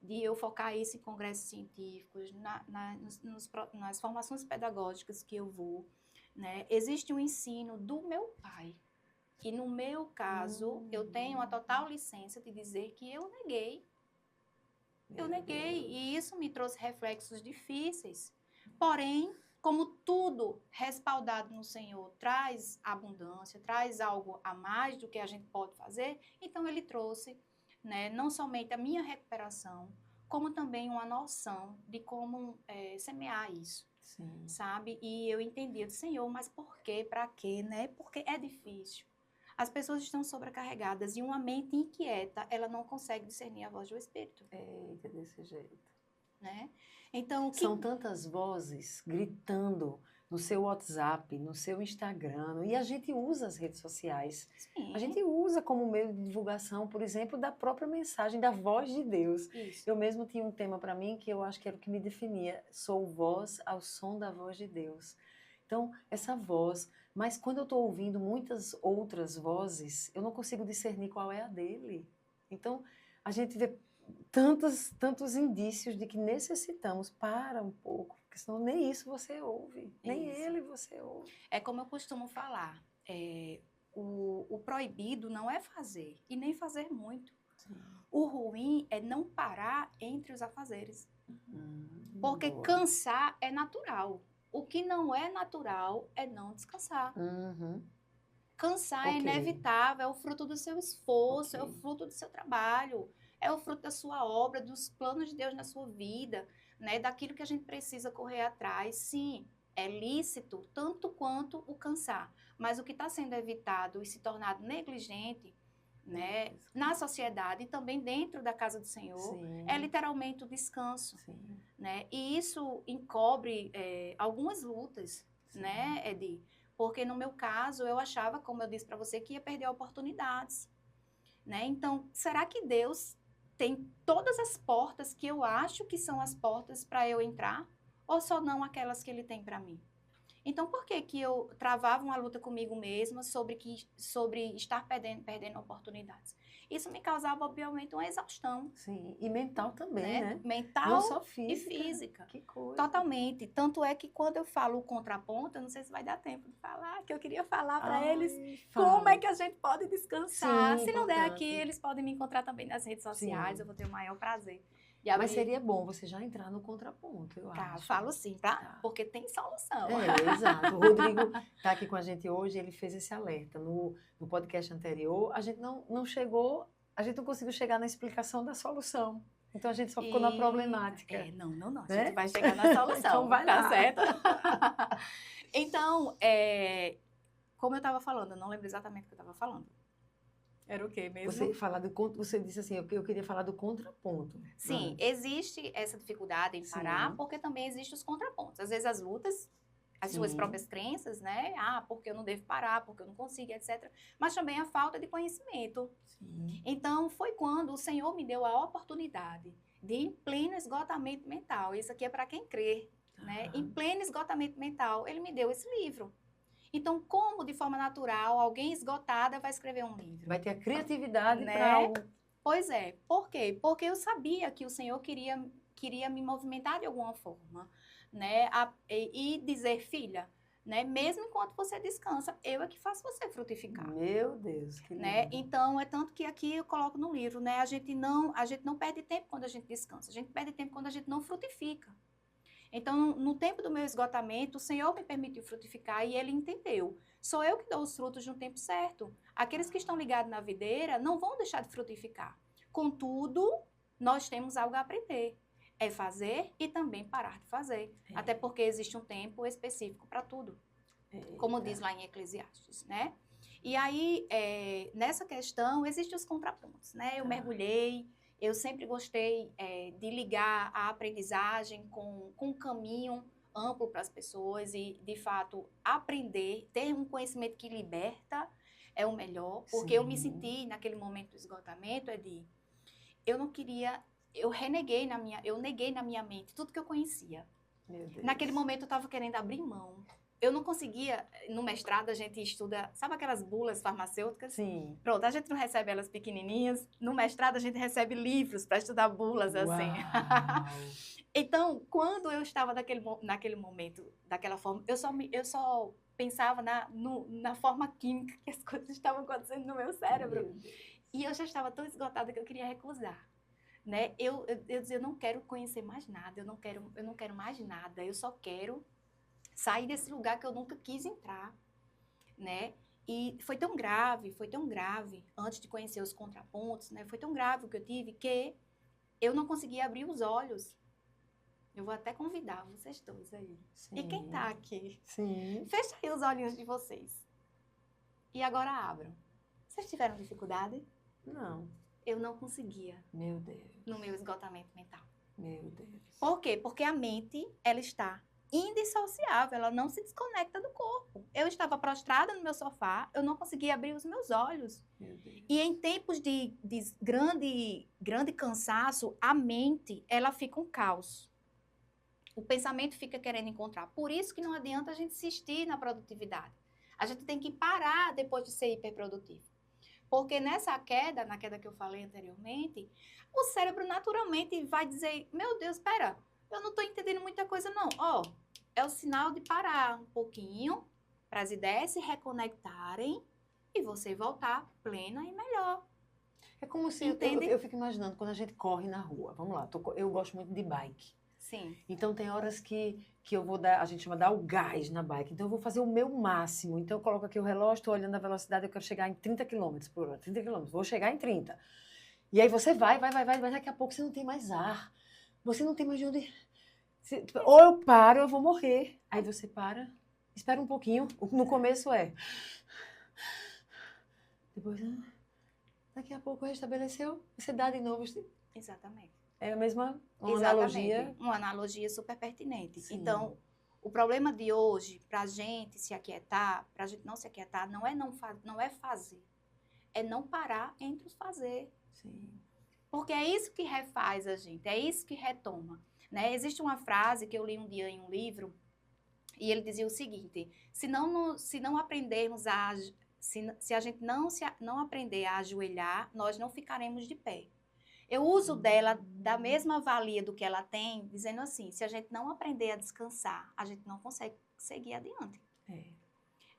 de eu focar isso em congressos científicos, nas formações pedagógicas que eu vou, né? Existe um ensino do meu pai. E no meu caso, eu tenho a total licença de dizer que eu neguei. Eu neguei, e isso me trouxe reflexos difíceis. Porém, como tudo respaldado no Senhor traz abundância, traz algo a mais do que a gente pode fazer, então ele trouxe, né, não somente a minha recuperação, como também uma noção de como semear isso. Sim. Sabe? E eu entendi, eu disse, Senhor, mas por quê? Para quê? Né? Porque é difícil. As pessoas estão sobrecarregadas e uma mente inquieta, ela não consegue discernir a voz do Espírito. Eita, desse jeito. Né? Então, são tantas vozes gritando no seu WhatsApp, no seu Instagram, e a gente usa as redes sociais. Sim. A gente usa como meio de divulgação, por exemplo, da própria mensagem, da voz de Deus. Isso. Eu mesmo tinha um tema para mim que eu acho que era o que me definia. Sou voz ao som da voz de Deus. Então, essa voz, mas quando eu estou ouvindo muitas outras vozes, eu não consigo discernir qual é a dele. Então, a gente vê tantos indícios de que necessitamos, para um pouco, porque senão nem isso você ouve, nem ele você ouve. É como eu costumo falar, o proibido não é fazer, e nem fazer muito. Sim. O ruim é não parar entre os afazeres. Porque boa. Cansar é natural. O que não é natural é não descansar. Uhum. Cansar é inevitável, é o fruto do seu esforço, é o fruto do seu trabalho, é o fruto da sua obra, dos planos de Deus na sua vida, né? Daquilo que a gente precisa correr atrás. Sim, é lícito tanto quanto o cansar, mas o que está sendo evitado e se tornado negligente, né, na sociedade e também dentro da casa do Senhor, sim, é literalmente o descanso, sim, né? E isso encobre algumas lutas, sim, né, Edi? Porque no meu caso eu achava, como eu disse para você, que ia perder oportunidades, né? Então, será que Deus tem todas as portas que eu acho que são as portas para eu entrar, ou só não aquelas que Ele tem para mim? Então, por que eu travava uma luta comigo mesma sobre estar perdendo oportunidades? Isso me causava, obviamente, uma exaustão. Sim, e mental também, né? Mental não só física, e física. Que coisa. Totalmente. Tanto é que quando eu falo o contraponto, eu não sei se vai dar tempo de falar, que eu queria falar para eles como é que a gente pode descansar. Sim, se não der aqui, eles podem me encontrar também nas redes sociais, sim, eu vou ter o maior prazer. Mas seria bom você já entrar no contraponto, eu acho. Falo sim, porque tem solução. Exato. O Rodrigo está aqui com a gente hoje, ele fez esse alerta. No podcast anterior, a gente não chegou, a gente não conseguiu chegar na explicação da solução. Então, a gente só ficou na problemática. Não. A gente vai chegar na solução. Então, vai lá. Tá certo? Então, como eu estava falando, eu não lembro exatamente o que eu estava falando. Era o quê mesmo? Você disse assim, eu queria falar do contraponto. Sim, existe essa dificuldade em parar, sim, porque também existem os contrapontos. Às vezes as lutas, as sim, suas próprias crenças, né? Porque eu não devo parar, porque eu não consigo, etc. Mas também a falta de conhecimento. Sim. Então, foi quando o Senhor me deu a oportunidade de, em pleno esgotamento mental, isso aqui é para quem crê, né? Em pleno esgotamento mental, Ele me deu esse livro. Então, como de forma natural, alguém esgotada vai escrever um livro? Vai ter a criatividade, né, para algo. Pois é. Por quê? Porque eu sabia que o Senhor queria me movimentar de alguma forma, né? E dizer, filha, né? Mesmo enquanto você descansa, eu é que faço você frutificar. Meu Deus, que lindo. Né? Então, é tanto que aqui eu coloco no livro, né? A gente não perde tempo quando a gente descansa, a gente perde tempo quando a gente não frutifica. Então, no tempo do meu esgotamento, o Senhor me permitiu frutificar e Ele entendeu. Sou eu que dou os frutos no tempo certo. Aqueles que estão ligados na videira não vão deixar de frutificar. Contudo, nós temos algo a aprender. É fazer e também parar de fazer. Até porque existe um tempo específico para tudo. Como diz lá em Eclesiastes, né? E aí, nessa questão, existem os contrapontos, né? Eu mergulhei, eu sempre gostei de ligar a aprendizagem com um caminho amplo para as pessoas e, de fato, aprender, ter um conhecimento que liberta é o melhor, porque eu me senti, naquele momento do esgotamento, eu não queria, eu neguei na minha mente tudo que eu conhecia. Meu Deus. Naquele momento eu estava querendo abrir mão. Eu não conseguia, no mestrado a gente estuda, sabe aquelas bulas farmacêuticas? Sim. Pronto, a gente não recebe elas pequenininhas. No mestrado a gente recebe livros para estudar bulas, assim. Então, quando eu estava naquele momento, daquela forma, eu só pensava na forma química que as coisas estavam acontecendo no meu cérebro. E eu já estava tão esgotada que eu queria recusar. Né? Eu dizia, eu não quero conhecer mais nada, eu não quero mais nada, eu só quero sair desse lugar que eu nunca quis entrar, né? E foi tão grave, antes de conhecer os contrapontos, né? Foi tão grave o que eu tive que eu não conseguia abrir os olhos. Eu vou até convidar vocês dois aí. Sim. E quem tá aqui? Sim. Fecha aí os olhinhos de vocês. E agora abram. Vocês tiveram dificuldade? Não. Eu não conseguia. Meu Deus. No meu esgotamento mental. Meu Deus. Por quê? Porque a mente, ela está indissociável, ela não se desconecta do corpo. Eu estava prostrada no meu sofá, eu não conseguia abrir os meus olhos. Meu Deus. E em tempos de grande cansaço, a mente, ela fica um caos. O pensamento fica querendo encontrar. Por isso que não adianta a gente insistir na produtividade. A gente tem que parar depois de ser hiperprodutivo. Porque na queda que eu falei anteriormente, o cérebro naturalmente vai dizer, meu Deus, espera, eu não estou entendendo muita coisa não. É o sinal de parar um pouquinho para as ideias se reconectarem e você voltar plena e melhor. É como se, eu fico imaginando, quando a gente corre na rua, vamos lá, eu gosto muito de bike. Sim. Então tem horas que eu vou dar, a gente chama dar o gás na bike, então eu vou fazer o meu máximo. Então eu coloco aqui o relógio, estou olhando a velocidade, eu quero chegar em 30 km por hora, 30 km, vou chegar em 30. E aí você vai, mas daqui a pouco você não tem mais ar, você não tem mais de onde... Ou eu paro, eu vou morrer. Aí você para, espera um pouquinho, no começo depois, daqui a pouco restabeleceu, você dá de novo. Exatamente. É a mesma analogia. Uma analogia super pertinente. Sim. Então, o problema de hoje, para a gente se aquietar, para a gente não se aquietar, não é fazer. É não parar entre os fazer. Sim. Porque é isso que refaz a gente, é isso que retoma. Né? Existe uma frase que eu li um dia em um livro, e ele dizia o seguinte, se a gente não aprender a ajoelhar, nós não ficaremos de pé. Eu uso dela da mesma valia do que ela tem, dizendo assim, se a gente não aprender a descansar, a gente não consegue seguir adiante.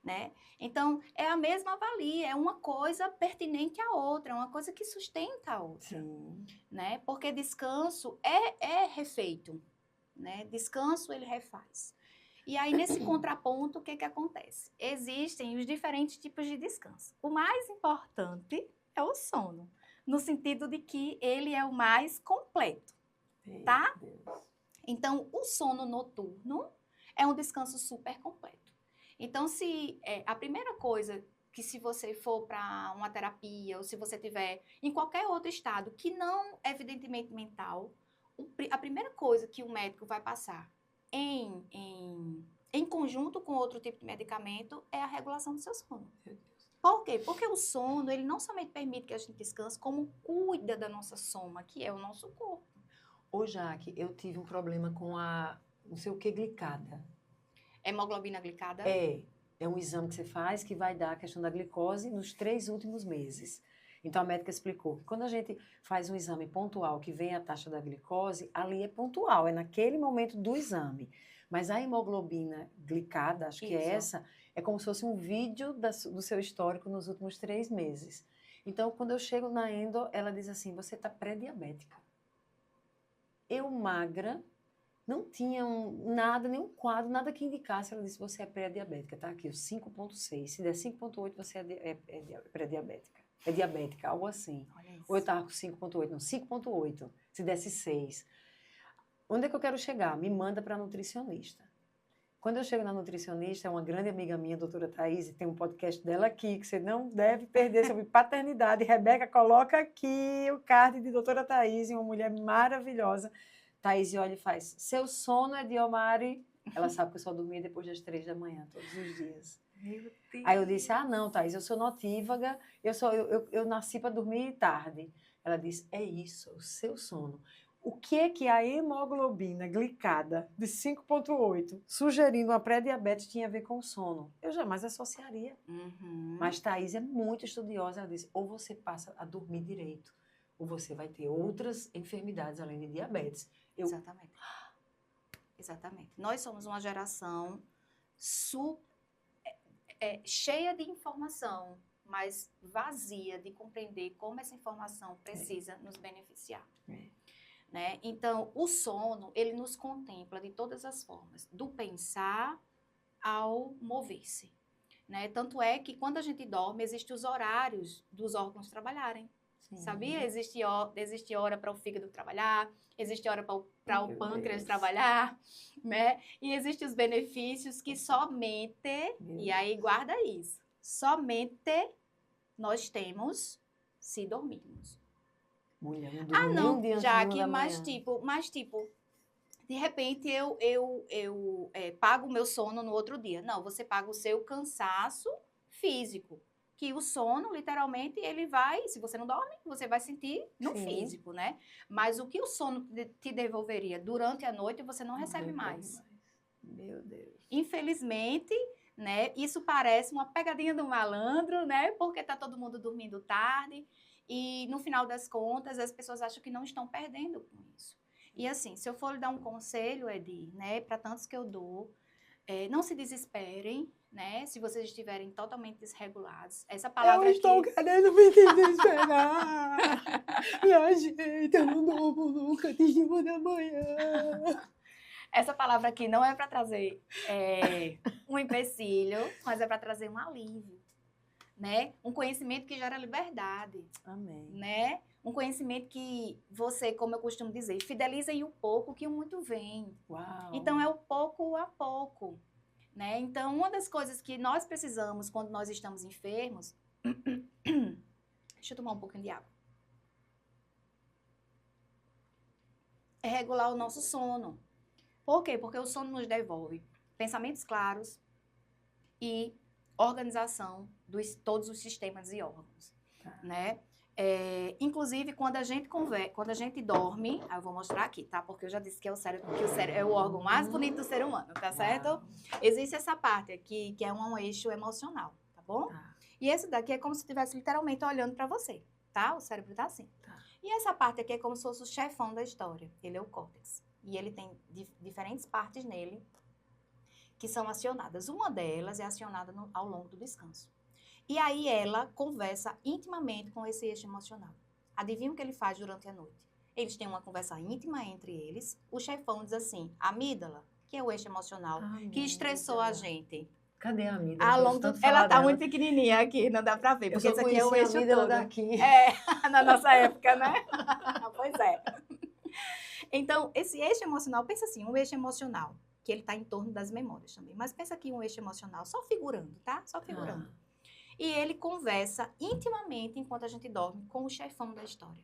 Né? Então, é a mesma valia, é uma coisa pertinente à outra, é uma coisa que sustenta a outra. Sim. Né? Porque descanso é refeito. Né? Descanso, ele refaz. E aí, nesse contraponto, o que acontece? Existem os diferentes tipos de descanso. O mais importante é o sono. No sentido de que ele é o mais completo, tá? Então, o sono noturno é um descanso super completo. Então, a primeira coisa que se você for para uma terapia ou se você tiver em qualquer outro estado que não, evidentemente, mental, a primeira coisa que o médico vai passar em conjunto com outro tipo de medicamento é a regulação do seu sono. Por quê? Porque o sono, ele não somente permite que a gente descanse, como cuida da nossa soma, que é o nosso corpo. Ô, Jaque, eu tive um problema com não sei o que, glicada. Hemoglobina glicada? É um exame que você faz que vai dar a questão da glicose nos 3 últimos meses. Então, a médica explicou que quando a gente faz um exame pontual que vem a taxa da glicose, ali é pontual, é naquele momento do exame. Mas a hemoglobina glicada, acho que é Isso. essa, é como se fosse um vídeo do seu histórico nos últimos 3 meses. Então, quando eu chego na endo, ela diz assim, você está pré-diabética. Eu magra, não tinha nada, nenhum quadro, nada que indicasse. Ela disse, você é pré-diabética, tá aqui, o 5,6. Se der 5,8, você é pré-diabética. É diabética, algo assim. Olha isso. Ou eu estava com 5,8, não, 5,8. Se desse 6. Onde é que eu quero chegar? Me manda para a nutricionista. Quando eu chego na nutricionista, é uma grande amiga minha, a doutora Thaís, tem um podcast dela aqui, que você não deve perder, sobre paternidade. Rebeca, coloca aqui o card de doutora Thaís, uma mulher maravilhosa. Thaís olha e faz, seu sono é de Omari? Ela sabe que eu só dormia depois das 3 da manhã, todos os dias. Meu Deus. Aí eu disse, não, Thaís, eu sou notívaga, eu nasci para dormir tarde. Ela disse, é isso, o seu sono. O que é que a hemoglobina glicada de 5,8, sugerindo uma pré-diabetes, tinha a ver com o sono? Eu jamais associaria. Uhum. Mas Thaís é muito estudiosa, ela disse, ou você passa a dormir direito, ou você vai ter outras enfermidades além de diabetes. Exatamente. Exatamente. Nós somos uma geração cheia de informação, mas vazia de compreender como essa informação precisa nos beneficiar. Né? Então, o sono, ele nos contempla de todas as formas, do pensar ao mover-se. Né? Tanto é que quando a gente dorme, existem os horários dos órgãos trabalharem. Sim. Sabia? Existe hora para o fígado trabalhar, existe hora para o pâncreas trabalhar, né? E existem os benefícios que somente, e aí guarda isso, somente nós temos se dormirmos. Mulher, não um dia Jaque, mas tipo, de repente eu pago o meu sono no outro dia. Não, você paga o seu cansaço físico. Que o sono, literalmente, ele vai, se você não dorme, você vai sentir no físico, né? Mas o que o sono te devolveria durante a noite, você não recebe mais. Meu Deus. Infelizmente, né, isso parece uma pegadinha do malandro, né? Porque tá todo mundo dormindo tarde. E, no final das contas, as pessoas acham que não estão perdendo com isso. E, assim, se eu for lhe dar um conselho, Edi, né, para tantos que eu dou, não se desesperem, né, se vocês estiverem totalmente desregulados. Essa palavra eu estou querendo me desesperar. Minha gente, eu não durmo nunca de 1 da manhã. Essa palavra aqui não é para trazer um empecilho, mas é para trazer um alívio. Né? Um conhecimento que gera liberdade. Amém. Né? Um conhecimento que você, como eu costumo dizer, fideliza em o pouco que o muito vem. Uau. Então, é o pouco a pouco. Né? Então, uma das coisas que nós precisamos quando nós estamos enfermos... Deixa eu tomar um pouquinho de água. É regular o nosso sono. Por quê? Porque o sono nos devolve pensamentos claros e organização de todos os sistemas e órgãos, né? Inclusive, quando a gente dorme, eu vou mostrar aqui, tá? Porque eu já disse que o cérebro é o órgão mais bonito do ser humano, tá certo? Existe essa parte aqui, que é um eixo emocional, tá bom? E esse daqui é como se estivesse literalmente olhando para você, tá? O cérebro tá assim. E essa parte aqui é como se fosse o chefão da história. Ele é o córtex. E ele tem diferentes partes nele que são acionadas. Uma delas é acionada ao longo do descanso. E aí ela conversa intimamente com esse eixo emocional. Adivinha o que ele faz durante a noite? Eles têm uma conversa íntima entre eles. O chefão diz assim, a amígdala, que é o eixo emocional, que estressou a gente. Cadê a amígdala? Ela tá muito pequenininha aqui, não dá pra ver, porque esse aqui é o eixo todo. Daqui. Na nossa época, né? Pois é. Então, esse eixo emocional, pensa assim, um eixo emocional, que ele está em torno das memórias também. Mas pensa aqui um eixo emocional, só figurando, tá? Só figurando. E ele conversa intimamente, enquanto a gente dorme, com o chefão da história.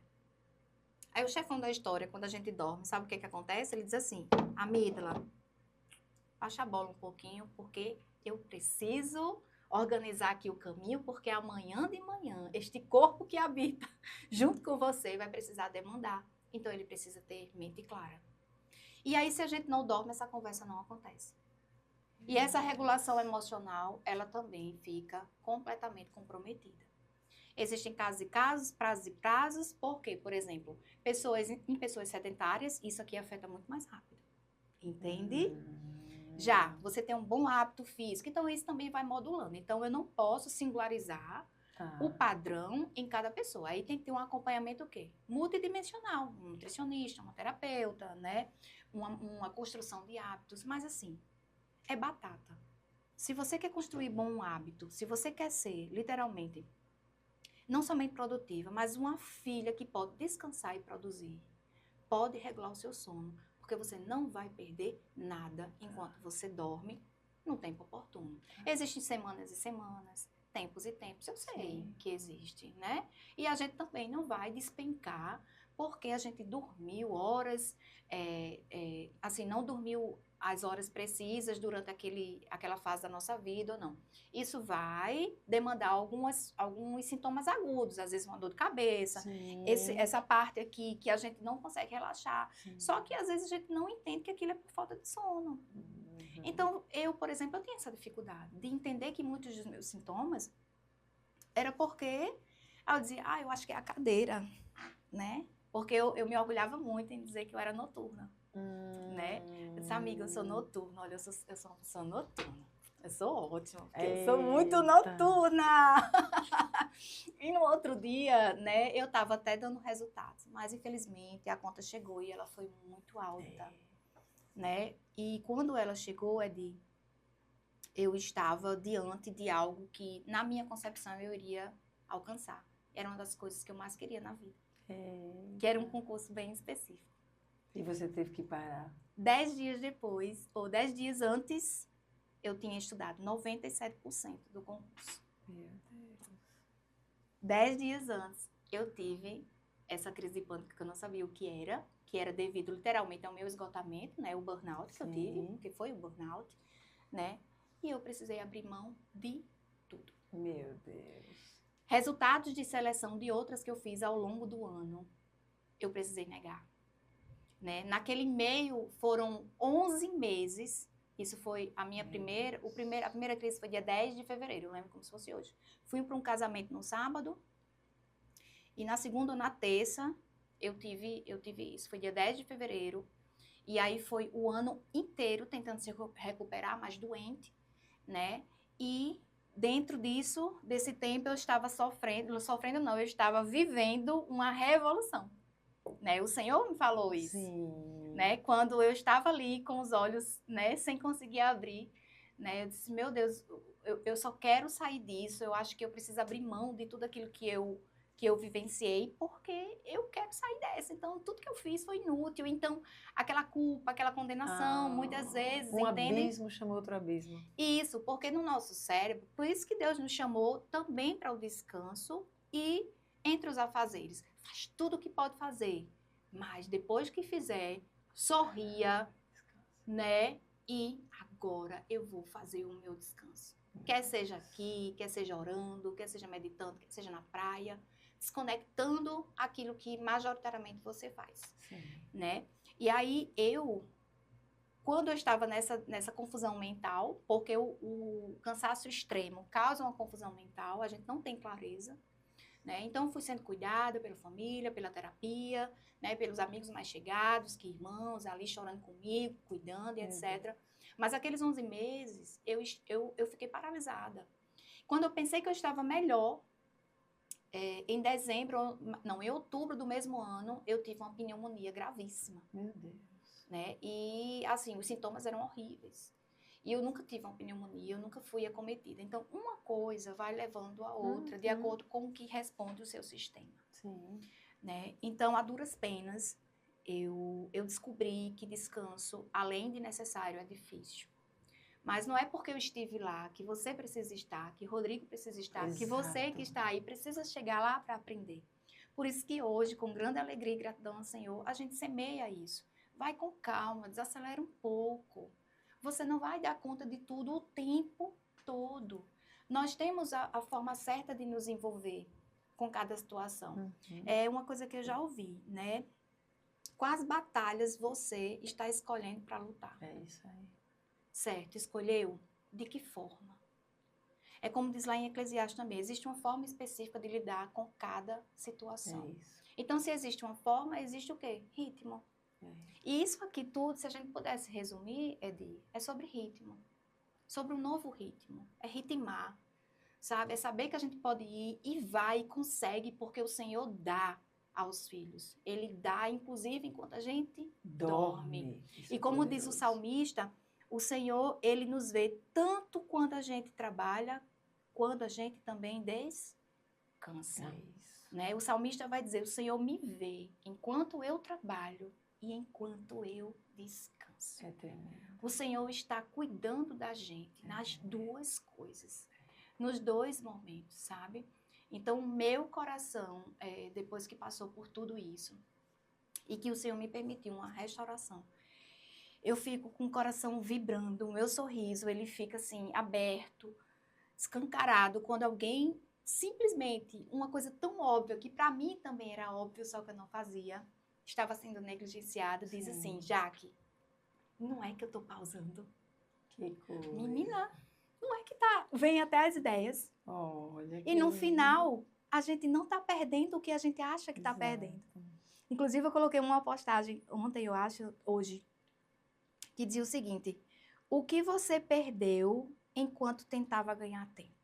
Aí o chefão da história, quando a gente dorme, sabe o que acontece? Ele diz assim, amígdala, baixa a bola um pouquinho, porque eu preciso organizar aqui o caminho, porque amanhã de manhã, este corpo que habita junto com você vai precisar demandar. Então, ele precisa ter mente clara. E aí, se a gente não dorme, essa conversa não acontece. E essa regulação emocional, ela também fica completamente comprometida. Existem casos e casos, prazos e prazos, porque, por exemplo, em pessoas sedentárias, isso aqui afeta muito mais rápido. Entende? Já, você tem um bom hábito físico, então isso também vai modulando. Então, eu não posso singularizar o padrão em cada pessoa. Aí tem que ter um acompanhamento o quê? Multidimensional, um nutricionista, um terapeuta, né? Uma construção de hábitos, mas assim, é batata. Se você quer construir bom hábito, se você quer ser, literalmente, não somente produtiva, mas uma filha que pode descansar e produzir, pode regular o seu sono, porque você não vai perder nada enquanto você dorme no tempo oportuno. Existem semanas e semanas, tempos e tempos, eu sei que existe, né? E a gente também não vai despencar porque a gente dormiu horas, assim, não dormiu as horas precisas durante aquela fase da nossa vida ou não. Isso vai demandar alguns sintomas agudos, às vezes uma dor de cabeça, essa parte aqui que a gente não consegue relaxar. Só que às vezes a gente não entende que aquilo é por falta de sono. Então, eu, por exemplo, eu tinha essa dificuldade de entender que muitos dos meus sintomas era porque eu dizia, eu acho que é a cadeira, né? Porque eu me orgulhava muito em dizer que eu era noturna, né? Eu disse, amiga, eu sou noturna. Olha, eu sou uma pessoa noturna. Eu sou ótima, porque eu sou muito noturna. E no outro dia, né, eu estava até dando resultados. Mas, infelizmente, a conta chegou e ela foi muito alta, né? E quando ela chegou, eu estava diante de algo que, na minha concepção, eu iria alcançar. Era uma das coisas que eu mais queria na vida. Que era um concurso bem específico. E você teve que parar? 10 dias depois, ou 10 dias antes, eu tinha estudado 97% do concurso. Meu Deus. 10 dias antes, eu tive essa crise de pânico que eu não sabia o que era devido literalmente ao meu esgotamento, né? O burnout que eu tive, que foi o burnout, né? E eu precisei abrir mão de tudo. Meu Deus. Resultados de seleção de outras que eu fiz ao longo do ano, eu precisei negar. Né? Naquele meio foram 11 meses, isso foi a minha primeira crise foi dia 10 de fevereiro, eu lembro como se fosse hoje. Fui para um casamento no sábado, e na segunda ou na terça, eu tive isso, foi dia 10 de fevereiro, e aí foi o ano inteiro tentando se recuperar, mais doente, né? E dentro desse tempo, eu estava eu estava vivendo uma revolução. Né? O Senhor me falou isso, né? Quando eu estava ali com os olhos, né, sem conseguir abrir, né? Eu disse, meu Deus, eu só quero sair disso, eu acho que eu preciso abrir mão de tudo aquilo que eu vivenciei, porque eu quero sair dessa. Então, tudo que eu fiz foi inútil. Então, aquela culpa, aquela condenação, muitas vezes, abismo chamou outro abismo. Isso, porque no nosso cérebro, por isso que Deus nos chamou também para o descanso e entre os afazeres. Faz tudo o que pode fazer, mas depois que fizer, sorria, né? E agora eu vou fazer o meu descanso. Quer seja aqui, quer seja orando, quer seja meditando, quer seja na praia, desconectando aquilo que majoritariamente você faz, né? E aí quando eu estava nessa confusão mental, porque o cansaço extremo causa uma confusão mental, a gente não tem clareza, né? Então, fui sendo cuidada pela família, pela terapia, né? Pelos amigos mais chegados, que irmãos ali chorando comigo, cuidando e etc. Mas aqueles 11 meses, eu fiquei paralisada. Quando eu pensei que eu estava melhor, em outubro do mesmo ano, eu tive uma pneumonia gravíssima. Meu Deus. Né? E, assim, os sintomas eram horríveis. E eu nunca tive uma pneumonia, eu nunca fui acometida. Então, uma coisa vai levando a outra, de acordo com o que responde o seu sistema. Né? Então, a duras penas, eu descobri que descanso, além de necessário, é difícil. Mas não é porque eu estive lá que você precisa estar, que Rodrigo precisa estar, que você que está aí precisa chegar lá para aprender. Por isso que hoje, com grande alegria e gratidão ao Senhor, a gente semeia isso. Vai com calma, desacelera um pouco. Você não vai dar conta de tudo o tempo todo. Nós temos a forma certa de nos envolver com cada situação. É uma coisa que eu já ouvi, né? Quais batalhas você está escolhendo para lutar? É isso aí. Certo, escolheu? De que forma? É como diz lá em Eclesiastes também, existe uma forma específica de lidar com cada situação. É isso. Então, se existe uma forma, existe o quê? Ritmo. E isso aqui tudo, se a gente pudesse resumir, Edi, é sobre ritmo. Sobre um novo ritmo. É ritmar, sabe? É saber que a gente pode ir e vai e consegue, porque o Senhor dá aos filhos. Ele dá, inclusive, enquanto a gente dorme. E como diz o salmista, o Senhor, Ele nos vê tanto quando a gente trabalha, quando a gente também descansa. Né? O salmista vai dizer, o Senhor me vê enquanto eu trabalho e enquanto eu descanso. É tremendo. O Senhor está cuidando da gente nas duas coisas, nos dois momentos, sabe? Então, o meu coração, depois que passou por tudo isso, e que o Senhor me permitiu uma restauração, eu fico com o coração vibrando, o meu sorriso, ele fica assim, aberto, escancarado, quando alguém, simplesmente, uma coisa tão óbvia, que para mim também era óbvio, só que eu não fazia, estava sendo negligenciada, diz assim, Jaque, não é que eu tô pausando. Que coisa. Menina, não é que tá. Vem até as ideias. Olha. E no final, a gente não tá perdendo o que a gente acha que tá perdendo. Inclusive, eu coloquei uma postagem ontem, eu acho, hoje, que dizia o seguinte: o que você perdeu enquanto tentava ganhar tempo?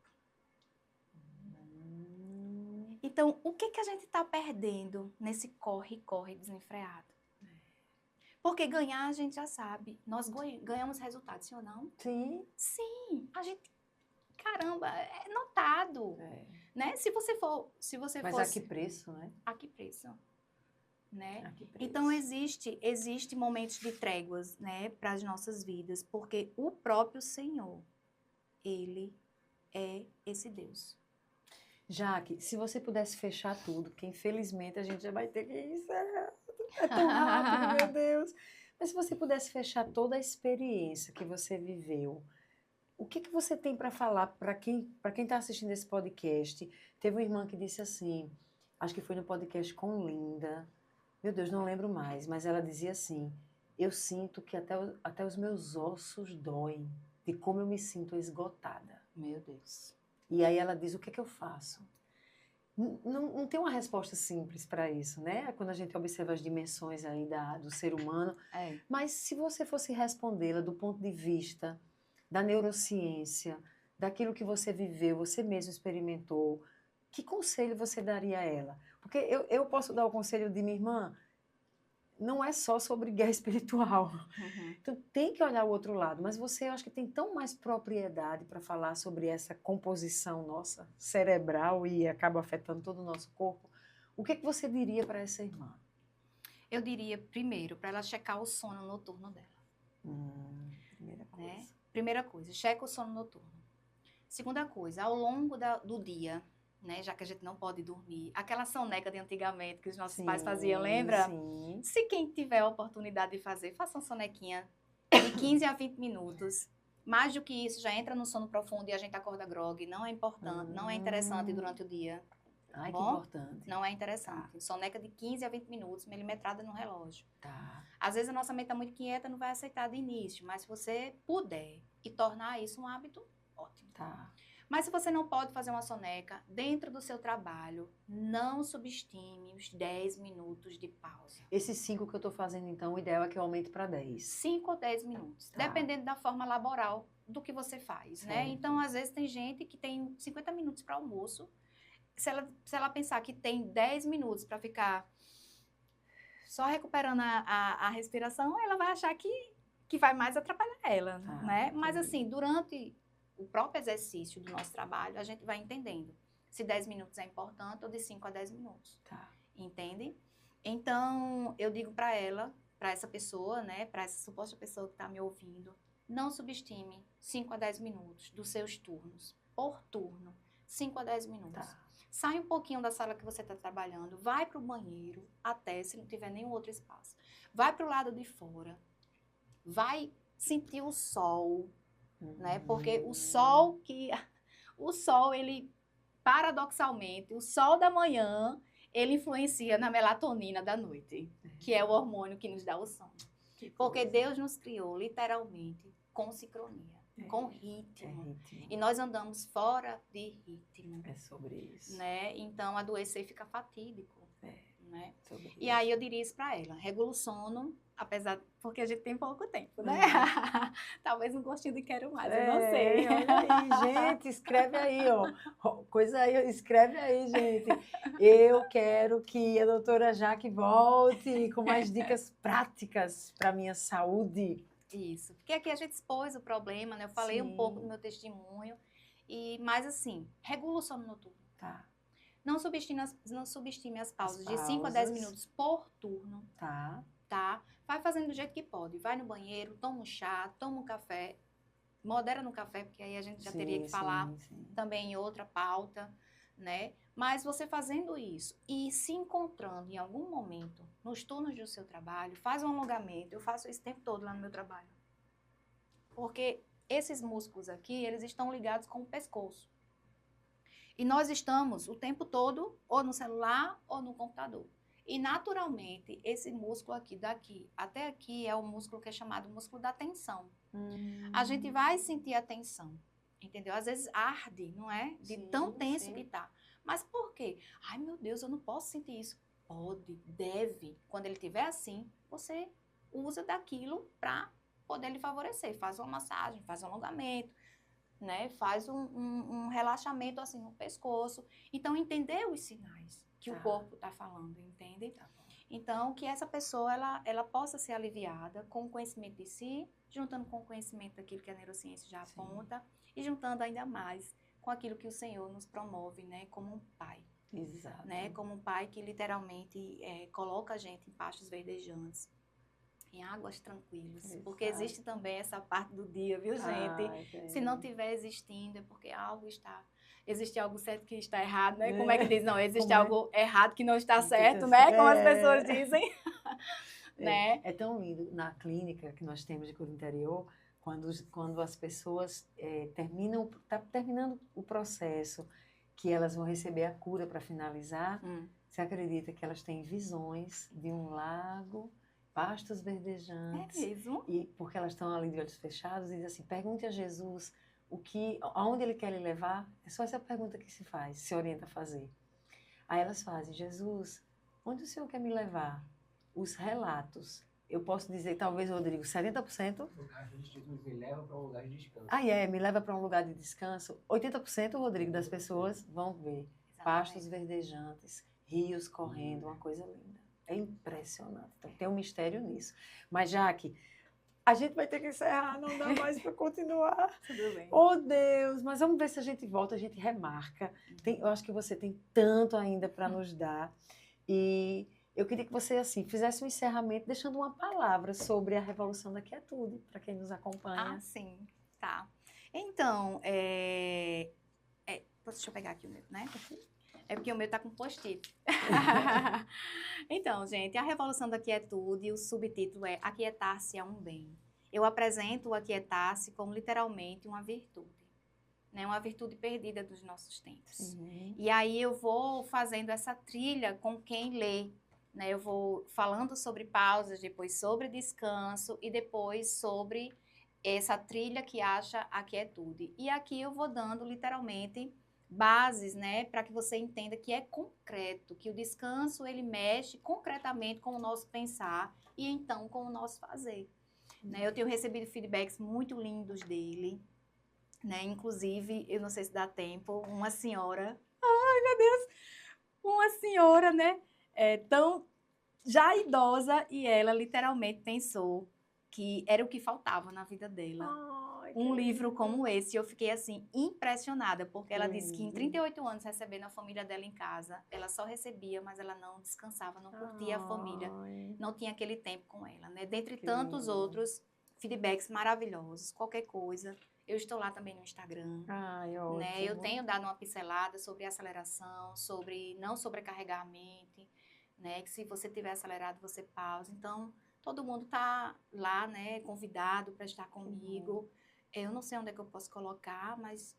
Então, o que a gente tá perdendo nesse corre-corre desenfreado? Porque ganhar a gente já sabe. Nós ganhamos resultados, sim ou não? Sim. Sim. A gente, caramba, é notado. Né? Se você Mas fosse... a que preço, né? A que preço? Né? A que preço. Então, existe momentos de tréguas, né, para as nossas vidas, porque o próprio Senhor, Ele é esse Deus. Jaque, se você pudesse fechar tudo, porque infelizmente a gente já vai ter que encerrar. É tão rápido, meu Deus. Mas se você pudesse fechar toda a experiência que você viveu, o que você tem para falar para quem está assistindo esse podcast? Teve uma irmã que disse assim, acho que foi no podcast com Linda, meu Deus, não lembro mais, mas ela dizia assim, eu sinto que até os meus ossos doem de como eu me sinto esgotada. Meu Deus. E aí ela diz, o que eu faço? Não tem uma resposta simples para isso, né? Quando a gente observa as dimensões aí do ser humano. Mas se você fosse respondê-la do ponto de vista da neurociência, daquilo que você viveu, você mesmo experimentou, que conselho você daria a ela? Porque eu posso dar o conselho de minha irmã, não é só sobre guerra espiritual. Então, tem que olhar o outro lado. Mas você, eu acho que tem tão mais propriedade para falar sobre essa composição nossa, cerebral, e acaba afetando todo o nosso corpo. O que você diria para essa irmã? Eu diria, primeiro, para ela checar o sono noturno dela. Primeira coisa. Né? Primeira coisa, checa o sono noturno. Segunda coisa, ao longo do dia, né, já que a gente não pode dormir, aquela soneca de antigamente que os nossos pais faziam, lembra? Sim. Se quem tiver a oportunidade de fazer, faça uma sonequinha de 15 a 20 minutos. Mais do que isso, já entra no sono profundo e a gente acorda grogue. Não é importante, não é interessante durante o dia. Ai, Bom, que importante. Não é interessante. Soneca de 15 a 20 minutos, milimetrada no relógio. Tá. Às vezes a nossa mente está muito quieta, não vai aceitar de início, mas se você puder e tornar isso um hábito, ótimo. Tá. Mas se você não pode fazer uma soneca dentro do seu trabalho, não subestime os 10 minutos de pausa. Esses 5 que eu estou fazendo, então, o ideal é que eu aumente para 10. 5 ou 10 minutos, dependendo da forma laboral do que você faz, né? Então, às vezes, tem gente que tem 50 minutos para almoço. Se ela pensar que tem 10 minutos para ficar só recuperando a respiração, ela vai achar que vai mais atrapalhar ela, né? Mas, assim, durante o próprio exercício do nosso trabalho, a gente vai entendendo se 10 minutos é importante ou de 5 a 10 minutos. Entende? Então, eu digo para ela, para essa pessoa, né, para essa suposta pessoa que está me ouvindo, não subestime 5 a 10 minutos dos seus turnos, por turno, 5 a 10 minutos. Sai um pouquinho da sala que você está trabalhando, vai para o banheiro, até se não tiver nenhum outro espaço. Vai para o lado de fora, vai sentir o sol, né? Porque o sol, ele, paradoxalmente, o sol da manhã, ele influencia na melatonina da noite, que é o hormônio que nos dá o sono. Porque Deus nos criou, literalmente, com sincronia, com ritmo. E nós andamos fora de ritmo. É sobre isso. Né? Então, adoecer fica fatídico. né? Sobre E isso. aí eu diria isso para ela, regula o sono, apesar, porque a gente tem pouco tempo, né? Talvez um gostinho de quero mais, eu não sei. Olha aí, gente, escreve aí, ó. Coisa aí, escreve aí, gente. Eu quero que a doutora Jaque volte com mais dicas práticas para minha saúde. Isso, porque aqui a gente expôs o problema, né? Eu falei um pouco do meu testemunho, mas assim, regula o sono noturno. Tá. Não subestime as pausas de 5 a 10 minutos por turno, Tá. tá? Vai fazendo do jeito que pode. Vai no banheiro, toma um chá, toma um café. Modera no café, porque aí a gente já teria que falar também em outra pauta, né? Mas você fazendo isso e se encontrando em algum momento nos turnos do seu trabalho, faz um alongamento. Eu faço isso o tempo todo lá no meu trabalho. Porque esses músculos aqui, eles estão ligados com o pescoço. E nós estamos o tempo todo ou no celular ou no computador. E, naturalmente, esse músculo aqui, daqui até aqui, é o músculo que é chamado músculo da tensão. A gente vai sentir a tensão, entendeu? Às vezes arde, não é? De tão tenso que tá. Mas por quê? Ai, meu Deus, eu não posso sentir isso. Pode, deve. Quando ele estiver assim, você usa daquilo para poder lhe favorecer. Faz uma massagem, faz um alongamento, né? Faz um relaxamento assim no pescoço. Então, entender os sinais que o corpo está falando, entende? Então, que essa pessoa, ela possa ser aliviada com o conhecimento de si, juntando com o conhecimento daquilo que a neurociência já aponta, e juntando ainda mais com aquilo que o Senhor nos promove, né? Como um pai. Exato. Né? Como um pai que literalmente coloca a gente em pastos verdejantes, em águas tranquilas. Exato. Porque existe também essa parte do dia, viu, gente? Se não estiver existindo, é porque algo está... Existe algo certo que está errado, né? Como é que diz? Não, existe algo errado que não está certo, né? Como as pessoas dizem. Né? É tão lindo na clínica que nós temos de cura interior, quando as pessoas tá terminando o processo, que elas vão receber a cura para finalizar, você acredita que elas têm visões de um lago, pastos verdejantes. É mesmo? E porque elas estão ali de olhos fechados e diz assim, pergunte a Jesus aonde ele quer lhe levar. É só essa pergunta que se faz, se orienta a fazer. Aí elas fazem, Jesus, onde o Senhor quer me levar? Os relatos. Eu posso dizer, talvez, Rodrigo, 70%. Jesus me leva para um lugar de descanso. Me leva para um lugar de descanso. 80%, Rodrigo, das pessoas vão ver pastos verdejantes, rios correndo, uma coisa linda. É impressionante. Então, tem um mistério nisso. Mas, Jaque, a gente vai ter que encerrar, não dá mais para continuar. Tudo bem. Oh, Deus! Mas vamos ver se a gente volta, a gente remarca. Eu acho que você tem tanto ainda para nos dar. E eu queria que você, assim, fizesse um encerramento, deixando uma palavra sobre a Revolução da Quietude, para quem nos acompanha. Ah, sim. Tá. Então, deixa eu pegar aqui o meu, né? É porque o meu tá com post-it. Então, gente, a Revolução da Quietude, o subtítulo é Aquietar-se é um bem. Eu apresento o aquietar-se como literalmente uma virtude, né? Uma virtude perdida dos nossos tempos. E aí eu vou fazendo essa trilha com quem lê, né? Eu vou falando sobre pausas, depois sobre descanso e depois sobre essa trilha que acha a quietude. E aqui eu vou dando literalmente bases, né, para que você entenda que é concreto, que o descanso ele mexe concretamente com o nosso pensar e então com o nosso fazer. Né? Eu tenho recebido feedbacks muito lindos dele, né? Inclusive, eu não sei se dá tempo, uma senhora, ai meu Deus, uma senhora, né, tão já idosa e ela literalmente pensou que era o que faltava na vida dela. Um livro como esse, eu fiquei assim, impressionada, porque ela disse que em 38 anos recebendo a família dela em casa, ela só recebia, mas ela não descansava, não curtia a família, não tinha aquele tempo com ela, né? Dentre tantos outros feedbacks maravilhosos, qualquer coisa, eu estou lá também no Instagram, né? Eu tenho dado uma pincelada sobre aceleração, sobre não sobrecarregar a mente, né? Que se você tiver acelerado, você pausa. Então, todo mundo tá lá, né? Convidado para estar comigo. Eu não sei onde é que eu posso colocar, mas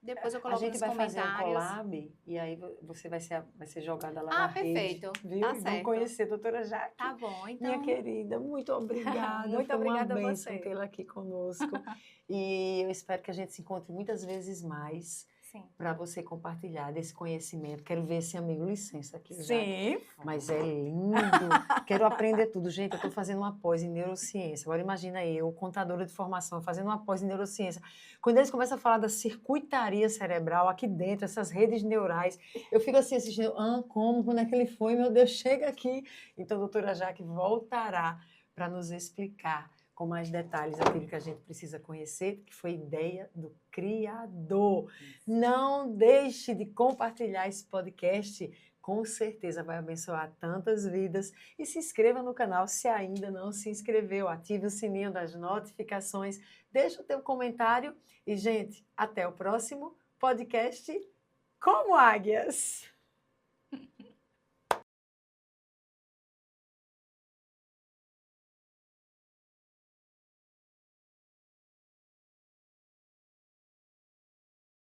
depois eu coloco nos comentários. A gente vai fazer um collab e aí você vai ser jogada lá na rede. Perfeito. Viu? Tá e certo. vamos conhecer a doutora Jaque. Tá bom, então... Minha querida, muito obrigada. Muito obrigada Foi uma a bênção você. tê-la aqui conosco. E eu espero que a gente se encontre muitas vezes mais. Sim. para você compartilhar desse conhecimento. Quero ver esse amigo, licença aqui já. Sim. Mas é lindo. Quero aprender tudo. Gente, eu estou fazendo uma pós em neurociência. Agora imagina eu, contadora de formação, fazendo uma pós em neurociência. Quando eles começam a falar da circuitaria cerebral aqui dentro, essas redes neurais, eu fico assim assistindo, como? Quando é que ele foi? Meu Deus, chega aqui. Então, a doutora Jaque voltará para nos explicar com mais detalhes aquilo que a gente precisa conhecer, que foi ideia do Criador. Não deixe de compartilhar esse podcast, com certeza vai abençoar tantas vidas. E se inscreva no canal se ainda não se inscreveu, ative o sininho das notificações, deixa o teu comentário e, gente, até o próximo podcast Como Águias!